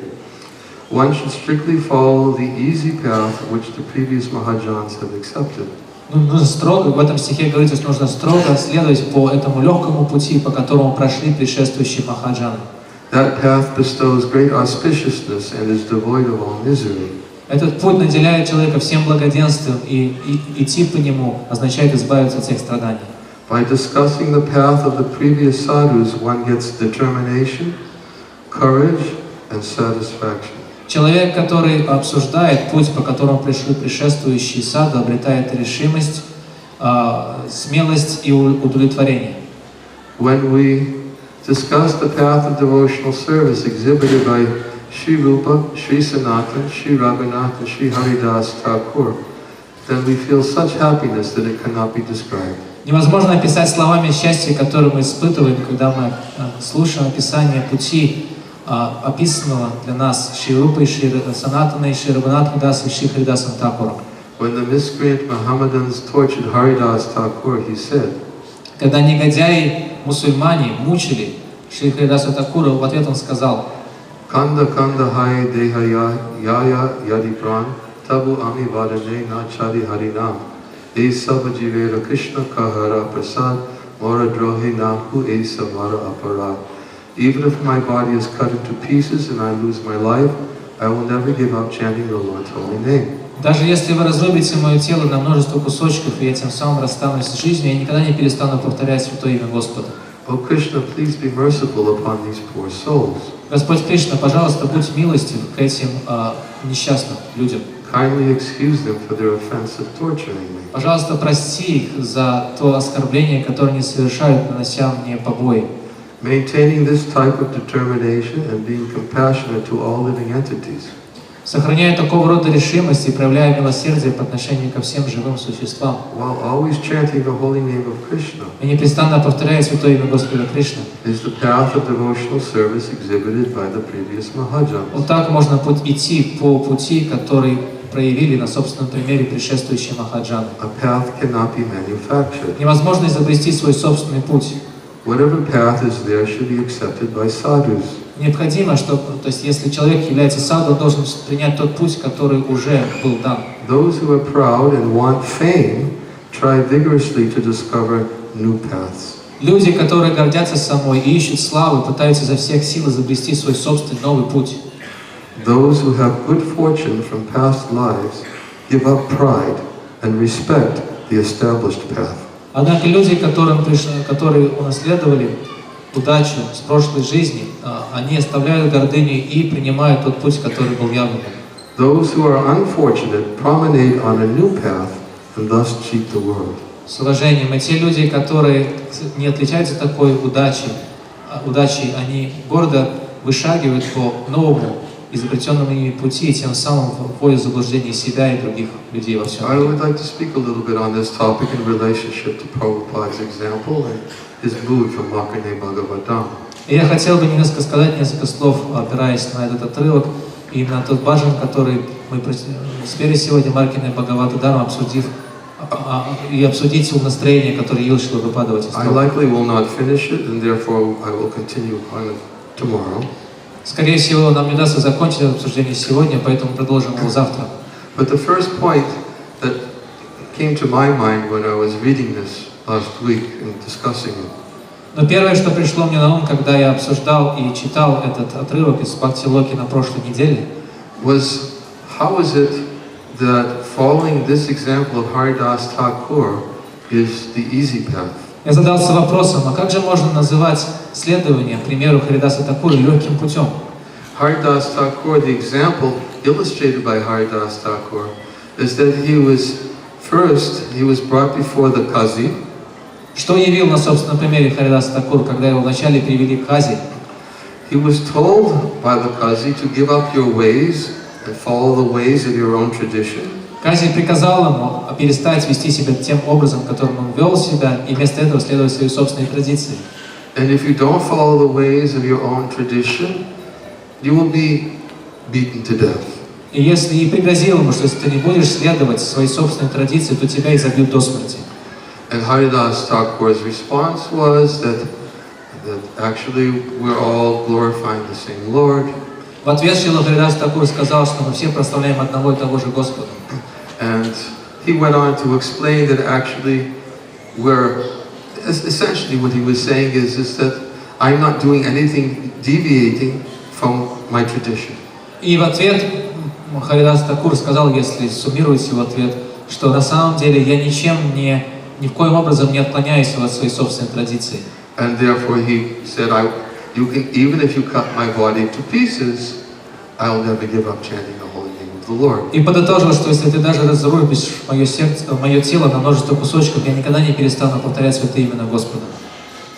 One should strictly follow the easy path which the previous Mahajans have accepted. Нужно строго, в этом стихе говорится, что нужно строго следовать по этому легкому пути, по которому прошли предшествующие махаджаны. That path bestows great auspiciousness and is devoid of all misery. Этот путь наделяет человека всем благоденствием, и идти по нему означает избавиться от всех страданий. By discussing the path of the previous sadhus, one gets determination, courage, and satisfaction. Человек, который обсуждает путь, по которому пришли предшествующие саду, обретает решимость, смелость и удовлетворение. When we discuss the path of devotional service exhibited by Sri Rupa, Sri Sanatana, Sri Raghunath, and Sri Haridas Thakur, then we feel such happiness that it cannot be described. Невозможно описать словами счастье, которое мы испытываем, когда мы слушаем описание пути, описанного для нас Шри Рупой, Шри Санатаной, Шри Рагунатхом Дасом и Шри Харидасом Тхакуром. When the miscreant Mohammedans tortured Haridas Thakur, he said, Когда негодяи мусульмане мучили Шри Харидаса Тхакура, в ответ он сказал: Kanda kanda hai deha yaya yadi pran tabu ami vadane na chadi harinam e sabajivera Krishna kahara prasad mora drohe nahu e samara aparad. Even if my body is cut into pieces and I lose my life, I will never give up chanting the Lord's holy name. Даже если вы разрубите мое тело на множество кусочков, и я тем самым расстанусь с жизнью, я никогда не перестану повторять святое имя Господа. Oh Krishna, please be merciful upon these poor souls. Господь Кришна, пожалуйста, будь милостив к этим несчастным людям. Kindly excuse them for their offense of torturing me. Пожалуйста, прости их за то оскорбление, которое они совершают, нанося мне побои. Maintaining this type of determination and being compassionate to all living entities. Сохраняя такого рода решимость и проявляя милосердие по отношению ко всем живым существам. While always chanting the holy name of Krishna. И непрестанно повторяя святое имя Господа Кришны. Is the path of devotional service exhibited by the previous Mahajans. Вот так можно идти по пути, который проявили на собственном примере предшествующие махаджаны. A path cannot be manufactured. Невозможно изобрести свой собственный путь. Whatever path is there should be accepted by sadhus. Необходимо, то есть если человек является саду, он должен принять тот путь, который уже был дан. Those who are proud and want fame try vigorously to discover new paths. Люди, которые гордятся собой и ищут славы, пытаются изо всех сил изобрести свой собственный новый путь. Those who have good fortune from past lives give up pride and respect the established path. Однако люди, которые унаследовали удачу с прошлой жизни, они оставляют гордыню и принимают тот путь, который был явным. Those who are unfortunate promenade on a new path and thus cheat the world. С уважением. И те люди, которые не отличаются такой удачей, они гордо вышагивают по новому, изобретенному ими пути, и тем самым вводят в заблуждение себя и других людей во всем. I would like to speak a little bit on this topic in relationship to Prabhupada's example and his mood from Makane Bhagavatam. И я хотел бы сказать несколько слов, опираясь на этот отрывок, и на тот баджан, который мы спели сегодня, Маркине Бхагавата-дарма, обсудить настроение, которое явил Шрила Прабхупада в этих I словах. likely will not finish it, and therefore I will continue on it tomorrow. Скорее всего, нам не удастся закончить это обсуждение сегодня, поэтому продолжим его завтра. But the first point that came to my mind when I was reading this last week and discussing it Но первое, что пришло мне на ум, когда я обсуждал и читал этот отрывок из Бхакти-локи на прошлой неделе, was how is it that following this example of Haridas Thakur is the easy path? я задался вопросом, а как же можно называть следование примеру Харидаса Такура легким путем? Haridas Thakur, the example illustrated by Haridas Thakur, is that he was brought before the Qazi. Что явил на собственном примере Харидас Такур, когда его вначале привели к Кази? He was told by the Qazi to give up your ways and follow the ways of your own tradition. Кази приказал ему перестать вести себя тем образом, которым он вел себя, и вместо этого следовать своей собственной традиции. And if you don't follow the ways of your own tradition, you will be beaten to death. И если и пригрозил ему, что если ты не будешь следовать своей собственной традиции, то тебя изобьют до смерти. And Haridas Thakur's response was that actually we're all glorifying the same Lord. В ответ Шрила Харидас Такур сказал, что мы все прославляем одного и того же Господа. And he went on to explain that actually essentially what he was saying is that I'm not doing anything deviating from my tradition. И в ответ Харидас Такур сказал, если суммировать его ответ, что на самом деле я ни в коем образом не отклоняюсь от своей собственной традиции. And therefore he said, even if you cut my body to pieces, I'll never give up chanting the holy name of the Lord. И подытожил, что если ты даже разрубишь мое тело на множество кусочков, я никогда не перестану повторять святые имена Господа.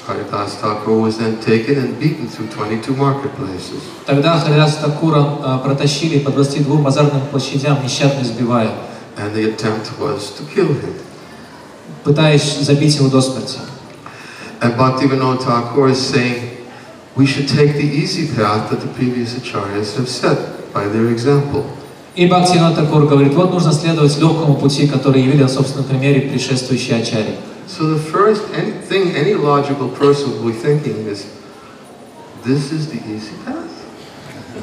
Haridas Thakur was then taken and beaten through 22 marketplaces. Тогда Харидаса Такура протащили по 22 базарным площадям, нещадно избивая. And the attempt was to kill him. Пытаясь забить его до смерти. And Bhaktivinoda Thakur is saying we should take the easy path that the previous acharyas have set by their example. И Бхактивинода Такур говорит, вот нужно следовать легкому пути, который явили на собственном примере предшествующие ачарьи. So the first thing any logical person will be thinking is, this is the easy path?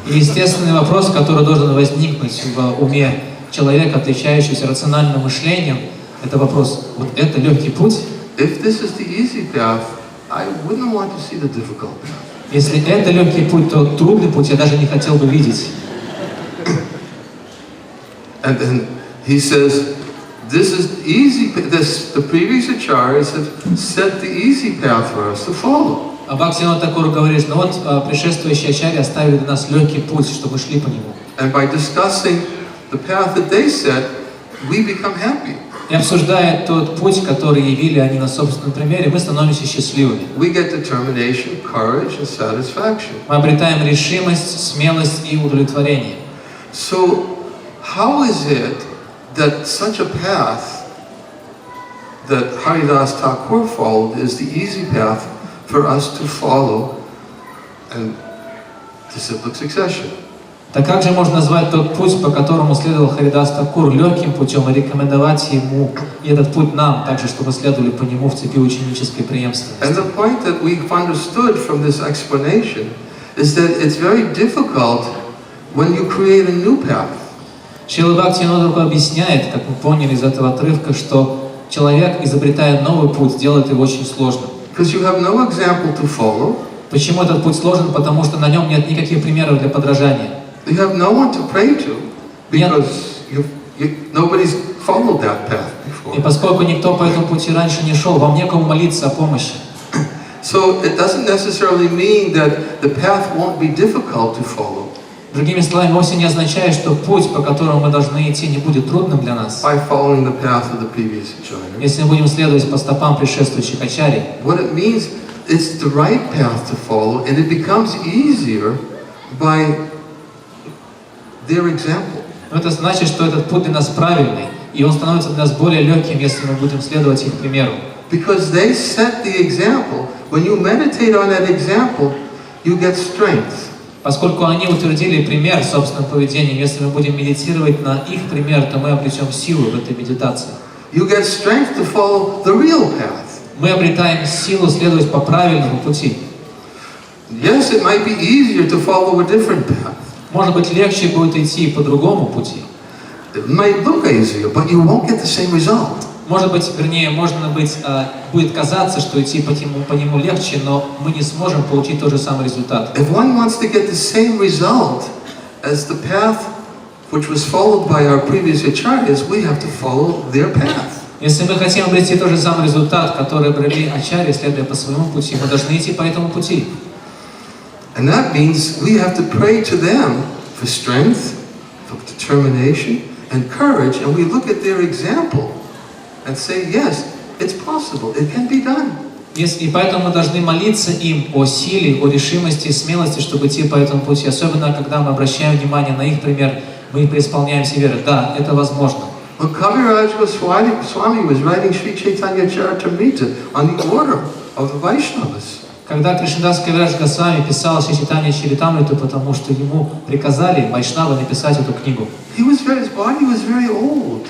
И естественный вопрос, который должен возникнуть в уме человека, отличающегося рациональным мышлением, это вопрос, вот это легкий путь? If this is the easy path, I wouldn't want to see the difficult path. Если это легкий путь, то трудный путь я даже не хотел бы видеть. And then he says, this is easy. The previous acharyas have set the easy path for us to follow. А Бхактивинода Такур говорит, ну вот предшествующие ачарьи оставили для нас легкий путь, чтобы мы шли по нему. And by discussing the path that they set, we become happy. И обсуждая тот путь, который явили они на собственном примере, мы становимся счастливыми. We get determination, courage, and satisfaction. Мы обретаем решимость, смелость и удовлетворение. So, how is it that such a path that Haridas Thakur followed is the easy path for us to follow and disciplic succession? Так как же можно назвать тот путь, по которому следовал Харидас Такур, легким путем, и рекомендовать ему и этот путь нам, также, чтобы следовали по нему в цепи ученической преемственности? And the point that we've understood from this explanation is that it's very difficult when you create a new path. Шрила Бхактивинода объясняет, как мы поняли из этого отрывка, что человек, изобретая новый путь, делает его очень сложным. Because you have no example to follow. Почему этот путь сложен? Потому что на нем нет никаких примеров для подражания. You have no one to pray to because nobody's followed that path before. И поскольку никто по этому пути раньше не шел, вам некому молиться о помощи. So it doesn't necessarily mean that the path won't be difficult to follow. Другими словами, вовсе не означает, что путь, по которому мы должны идти, не будет трудным для нас. By following the path of the previous acharya. Если мы будем следовать по стопам предшествующих ачарьи. What it means, it's the right path to follow, and it becomes easier by their example. Это значит, что этот путь для нас правильный, и он становится для нас более легким, если мы будем следовать их примеру. Because they set the example. When you meditate on that example, you get strength. Поскольку они утвердили пример собственным поведением, если мы будем медитировать на их пример, то мы обретем силу в этой медитации. You get strength to follow the real path. Мы обретаем силу следовать по правильному пути. Yes, it might be easier to follow a different path. Может быть, легче будет идти по другому пути. It might look easier, but you won't get the same result. Может быть, вернее, будет казаться, что идти по нему легче, но мы не сможем получить тот же самый результат. If one wants to get the same result as the path which was followed by our previous acharyas, we have to follow their path. Если мы хотим обрести тот же самый результат, который обрели ачарьи, следуя по своему пути, мы должны идти по этому пути. And that means we have to pray to them for strength, for determination, and courage, and we look at their example and say, yes, it's possible, it can be done. И поэтому мы должны молиться им о силе, о решимости и смелости, чтобы идти по этому пути. Особенно, когда мы обращаем внимание на их пример, мы преисполняемся верой. Да, это возможно. When Kaviraj Swami was writing Sri Chaitanya Charitamrita on the order of the Vaishnavas, Когда Кришнадас Кавирадж Госвами писал Шри Чайтанья Чаритамриту, потому что ему приказали вайшнавы написать эту книгу. his body was very old.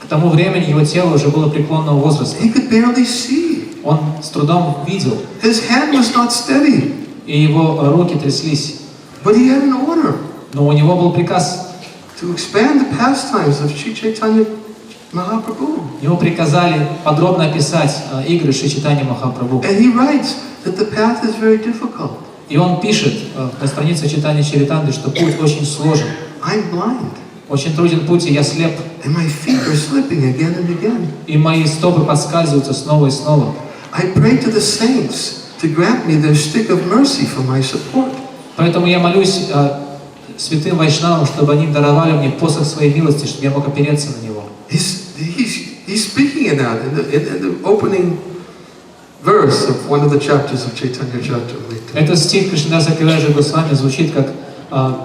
К тому времени его тело уже было преклонного возраста. He could barely see. Он с трудом видел, His hand was not steady. и его руки тряслись. But he had an order Но у него был приказ. to expand the pastimes of Sri Chaitanya Mahaprabhu. Ему приказали подробно описать игры Шри Чайтаньи Махапрабху. And he writes that the path is very difficult. И он пишет на странице Чайтаньи Чаритамриты, что путь очень сложен. I'm blind. Очень труден путь, и я слеп. And my feet are slipping again and again. И мои стопы подскальзываются снова и снова. I pray to the saints to grant me their stick of mercy for my support. Поэтому я молюсь святым вайшнавам, чтобы они даровали мне посох своей милости, чтобы я мог опереться на него. He's speaking in that in the opening verse of one of the chapters of Chaitanya Charitamrita. Этот стих Кришнадаса Кавираджа Госвами звучит как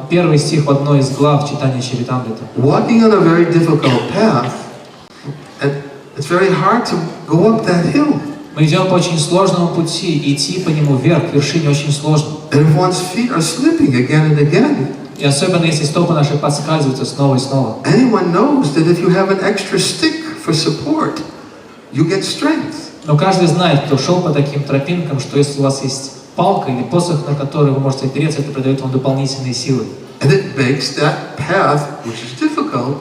первый стих в одной из глав Чайтаньи Чаритамриты. Walking on a very difficult path, and it's very hard to go up that hill. Мы идем по очень сложному пути, и идти по нему вверх, к вершине очень сложно. And if one's feet are slipping again and again, И особенно если стопы наши подскальзываются снова и снова. anyone knows that if you have an extra stick for support, you get strength. Но каждый знает, кто шел по таким тропинкам, что если у вас есть палка или посох, на который вы можете опереться, это придает вам дополнительные силы. And it makes that path, which is difficult,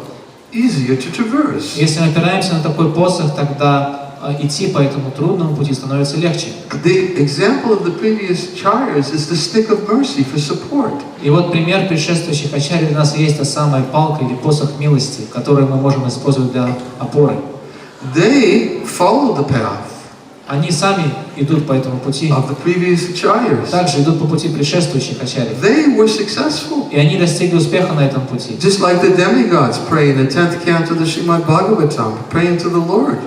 easier to traverse. Если мы опираемся на такой посох, тогда идти по этому трудному пути становится легче. The example of the previous acharyas is the stick of mercy for support. И вот пример предшествующих ачарьи для нас есть та самая палка или посох милости, которую мы можем использовать для опоры. They follow the path Они сами идут по этому пути, of the previous acharyas. также идут по пути предшествующих ачарьев. They were successful. И они достигли успеха на этом пути. Just like the demigods pray in the 10th canto of the Srimad Bhagavatam, praying to the Lord.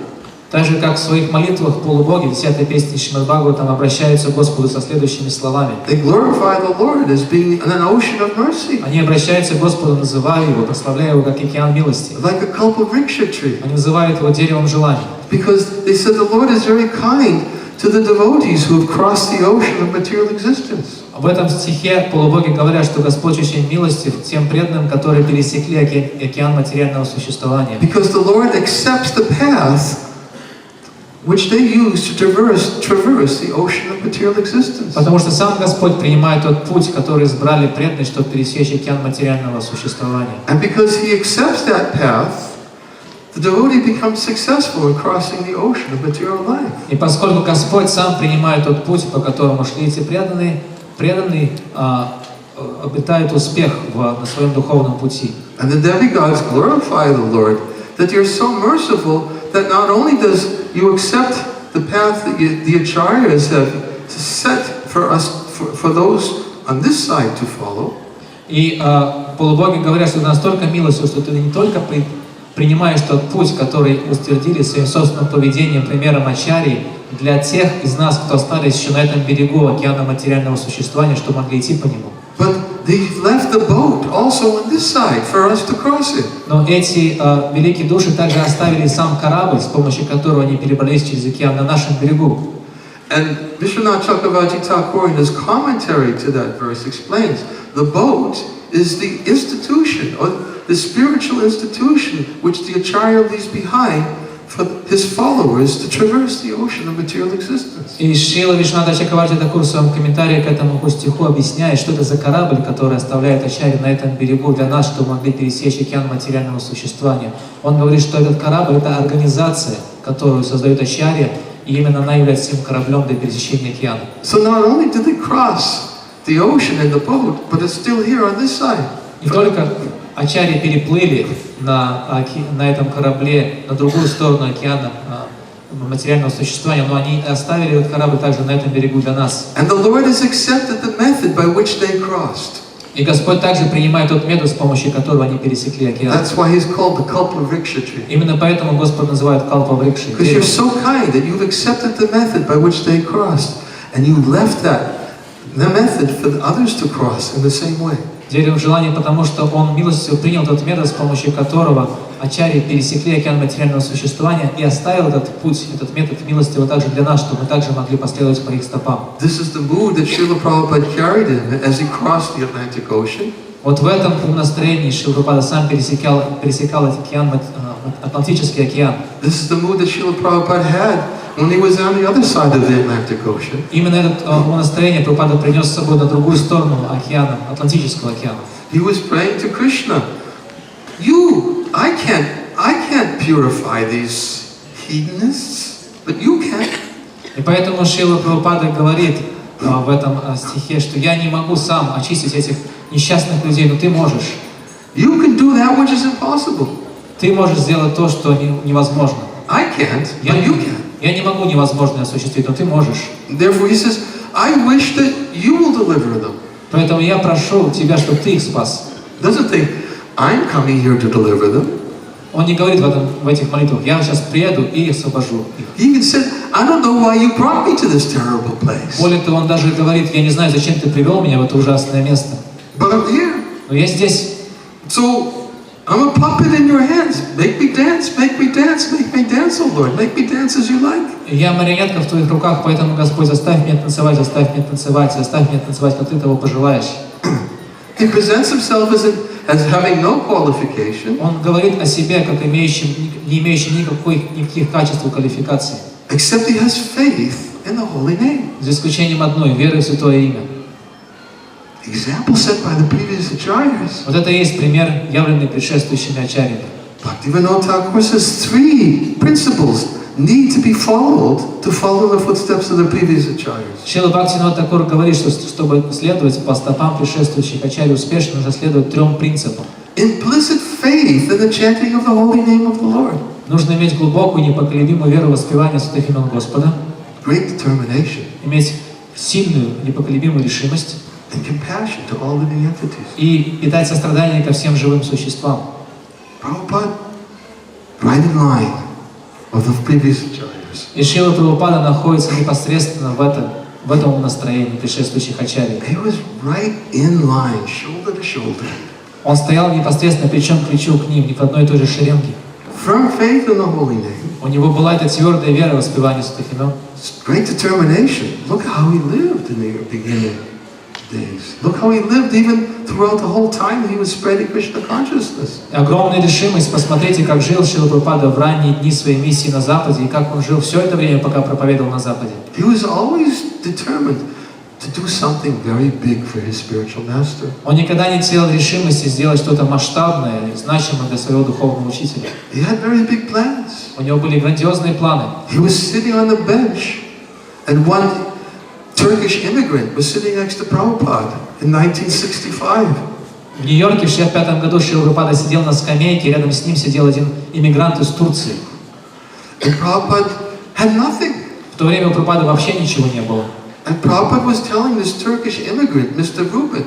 Так же, как в своих молитвах полубоги в 10-й песне Шримад Бхагаватам обращаются к Господу со следующими словами. They glorify the Lord as being an ocean of mercy, Они обращаются к Господу, называя Его, прославляя Его, как океан милости. like a kalpavriksha tree. Они называют Его деревом желаний. Because they said the Lord is very kind to the devotees who have crossed the ocean of material existence. В этом стихе полубоги говорят, что Господь очень милостив тем преданным, которые пересекли океан материального существования. Because the Lord accepts the path which they use to traverse the ocean of material existence. Потому что сам Господь принимает тот путь, который избрали преданные, чтобы пересечь океан материального существования. And because He accepts that path, the devotee becomes successful in crossing the ocean of material life. И поскольку Господь сам принимает тот путь, по которому шли эти преданные обретают успех на своем духовном пути. And the demigods glorify the Lord that you're so merciful that not only does you accept the path that the acharyas have set for us, for those on this side to follow. И полубоги говорят, что ты настолько милостив, что ты не только принимаешь тот путь, который утвердили своим собственным поведением, примером ачарьи, для тех из нас, кто остались еще на этом берегу океана материального существования, что могли идти по нему. But they've left the boat also on this side for us to cross it. Но эти великие души также оставили сам корабль, с помощью которого они перебрались через океан на нашем берегу. And Vishwanath Chakravarti Thakur in his commentary to that verse explains, the boat is the institution, or the spiritual institution which the Acharya leaves behind for his followers to traverse the ocean of material existence. И Шрила Вишванатха Чакраварти Тхакур в своем комментарии к этому стиху объясняет, что это за корабль, который оставляет Ачарья на этом берегу для нас, чтобы могли пересечь океан материального существования. Он говорит, что этот корабль — это организация, которую создает Ачарья, и именно она является тем кораблем для пересечения океана. So not only did they cross the ocean in the boat, but it's still here on this side. Не только Ачарьи переплыли на этом корабле на другую сторону океана материального существования, но они оставили этот корабль также на этом берегу для нас. And the Lord has accepted the method by which they crossed. И Господь также принимает тот метод, с помощью которого они пересекли океан. That's why He's called the Kalpa-vriksha tree. Именно поэтому Господь называет Калпа-врикшей. Because you're so kind that you've accepted the method by which they crossed, and you left the method for the others to cross in the same way. Дерево желания, потому что Он милостью принял тот метод, с помощью которого Ачарьи пересекли океан материального существования и оставил этот путь, этот метод милостиво также для нас, чтобы мы также могли последовать по их стопам. This is the mood that Srila Prabhupada carried in as he crossed the Atlantic Ocean. Вот в этом настроении Шрила Прабхупада сам пересекал океан, Атлантический океан. This is the mood that Srila Prabhupada had when he was on the other side of the Atlantic Ocean. Именно это настроение Прабхупада принес с собой на другую сторону океана, Атлантического океана. He was praying to Krishna. I can't purify these hedonists, but you can. И поэтому Шрила Прабхупада говорит в этом стихе, что я не могу сам очистить этих несчастных людей, но ты можешь. You can do that which is impossible. Ты можешь сделать то, что невозможно. I can't, but you can. Я не могу невозможное осуществить, но ты можешь. Therefore he says, I wish that you will deliver them. Поэтому я прошу тебя, чтобы ты их спас. Doesn't think, I'm coming here to deliver them. Он не говорит в этих молитвах, я сейчас приеду и освобожу их. He even said, I don't know why you brought me to this terrible place. Более того, он даже говорит, я не знаю, зачем ты привел меня в это ужасное место. But I'm here. Но я здесь. So I'm a puppet in your hands. Make me dance, make me dance, make me dance, oh Lord. Make me dance as you like. Я марионетка в твоих руках, поэтому, Господь, заставь меня танцевать, заставь меня танцевать, заставь меня танцевать, как ты того пожелаешь. He presents himself as having no qualification. Он говорит о себе как не имеющим никаких качеств и квалификаций. Except he has faith in the holy name. За исключением одной, веры в святое имя. Example set by the previous acharyas. Вот это и есть пример, явленный предшествующими ачарьями. Bhaktivinoda Thakur says 3 principles need to be followed to follow the footsteps of the previous acharyas. Шрила Бхактивинода Тхакур говорит, что чтобы следовать по стопам предшествующих ачарьи успешно, нужно следовать 3 принципам. Implicit faith in the chanting of the holy name of the Lord. Нужно иметь глубокую, непоколебимую веру в воспевание святых имен Господа, Great determination иметь сильную, непоколебимую решимость and compassion to all living entities. и питать сострадание ко всем живым существам. Prabhupada, right in line of the previous acharyas. И Шрила Прабхупада находится непосредственно в этом настроении предшествующих ачарьи. He was right in line, shoulder to shoulder. Он стоял непосредственно плечом к плечу к ним, не в одной и той же шеренге. Firm faith in the holy name. У него была эта твердая вера в воспевание святых имен. Great determination. Look how he lived in the beginning days. Look how he lived even throughout the whole time he was spreading Krishna consciousness. Огромная решимость. Посмотрите, как жил Шрила Прабхупада в ранние дни своей миссии на Западе, и как он жил все это время, пока проповедовал на Западе. He was always determined to do something very big for his spiritual master. Он никогда не терял решимости сделать что-то масштабное и значимое для своего духовного учителя. He had very big plans. У него были грандиозные планы. He was sitting on the bench, and one Turkish immigrant was sitting next to Prabhupada in 1965. В Нью-Йорке в 1965 году Шрила Прабхупада сидел на скамейке, и рядом с ним сидел один иммигрант из Турции. And Prabhupada had nothing. В то время у Прабхупады вообще ничего не было. And Prabhupada was telling this Turkish immigrant, Mr. Rubin,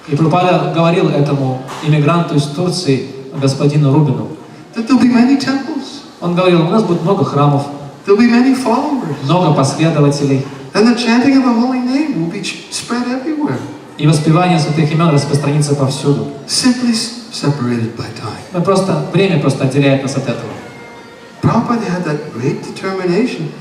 И Прабхупада говорил этому иммигранту из Турции, господину Рубину, that there'll be many temples, он говорил, у нас будет много храмов, there'll be many followers, много последователей, and the chanting of the holy name will be spread everywhere, и воспевание святых имен распространится повсюду. simply separated by time. Время просто отделяет нас от этого. Prabhupada had that great determination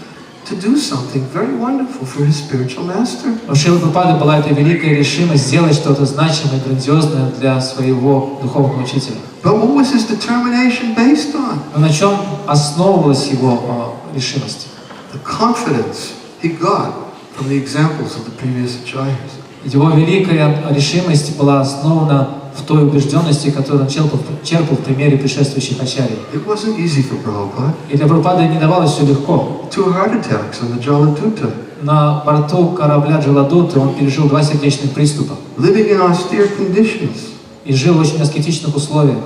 to do something very wonderful for his spiritual master. У Шрилы Прабхупады была эта великая решимость сделать что-то значимое, грандиозное для своего духовного учителя. But what was his determination based on? Но на чем основывалась его решимость? The confidence he got from the examples of the previous acharyas. Его великая решимость была основана в в той убежденности, которую он черпал в примере предшествующих ачарьи. It wasn't easy for Prabhupada. И для Прабхупады не давалось все легко. 2 heart attacks on the Jaladuta. На борту корабля Джаладуты он пережил 2 сердечных приступа Living in austere conditions. и жил в очень аскетичных условиях.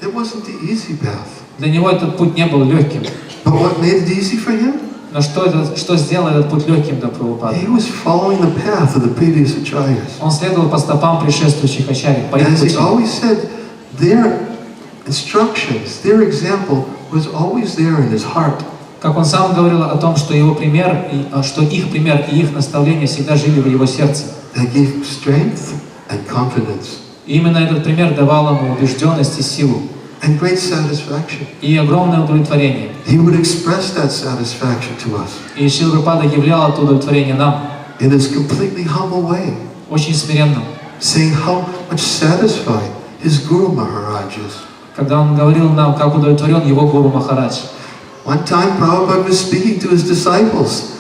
It wasn't the easy path. Для него этот путь не был легким. But what made it easy for him? Но что сделало этот путь легким для Прабхупады? He was following the path of the previous acharyas. Он следовал по стопам предшествующих ачарьев, по их As he пути. always said, their instructions, their example was always there in his heart. Как он сам говорил о том, что его пример, что их пример и их наставления всегда жили в его сердце. That gave strength and confidence И именно этот пример давал ему убежденность и силу, and great satisfaction. и огромное удовлетворение. He would express that satisfaction to us И Шрила Прабхупада являл это удовлетворение нам in this completely humble way, очень смиренно, saying how much satisfied his Guru Maharaj is. когда он говорил нам, как удовлетворен его Гуру Махарадж. One time Prabhupada was speaking to his disciples,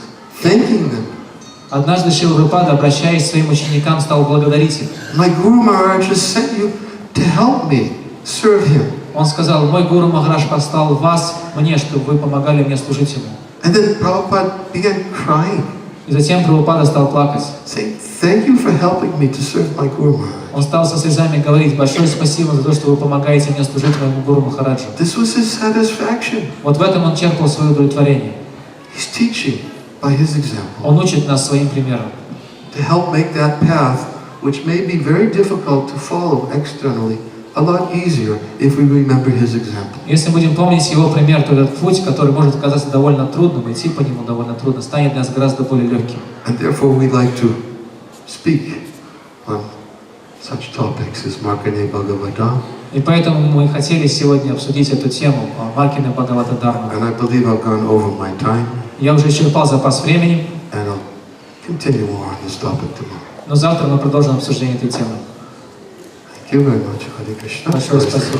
thanking them. Однажды Шрила Прабхупада, обращаясь к своим ученикам, стал благодарить их. My Guru Maharaj has sent you to help me serve him. Он сказал: мой Гуру Махарадж послал вас мне, чтобы вы помогали мне служить ему. And then Prabhupada began crying, И затем Прабхупада стал плакать. saying, thank you for helping me to serve my Guru Maharaj. Он стал со слезами говорить: большое спасибо за то, что вы помогаете мне служить моему Гуру Махараджу. This was his satisfaction. Вот в этом он черпал свое удовлетворение. He's teaching by his example Он учит нас своим примером, to help make that path, which may be very difficult to follow externally, a lot easier if we remember his example. Если будем помнить его пример, то этот путь, который может казаться довольно трудным, идти по нему довольно трудно, станет для нас гораздо более легким. And therefore we like to speak on such topics as Markandeya Bhagavatam. И поэтому мы хотели сегодня обсудить эту тему Маркина Бхагавата Дharma. And I believe I've gone over my time, Я уже исчерпал запас времени, and I'll continue more on this topic tomorrow. но завтра мы продолжим обсуждение этой темы. Thank you very much. Hare Krishna. Большое спасибо.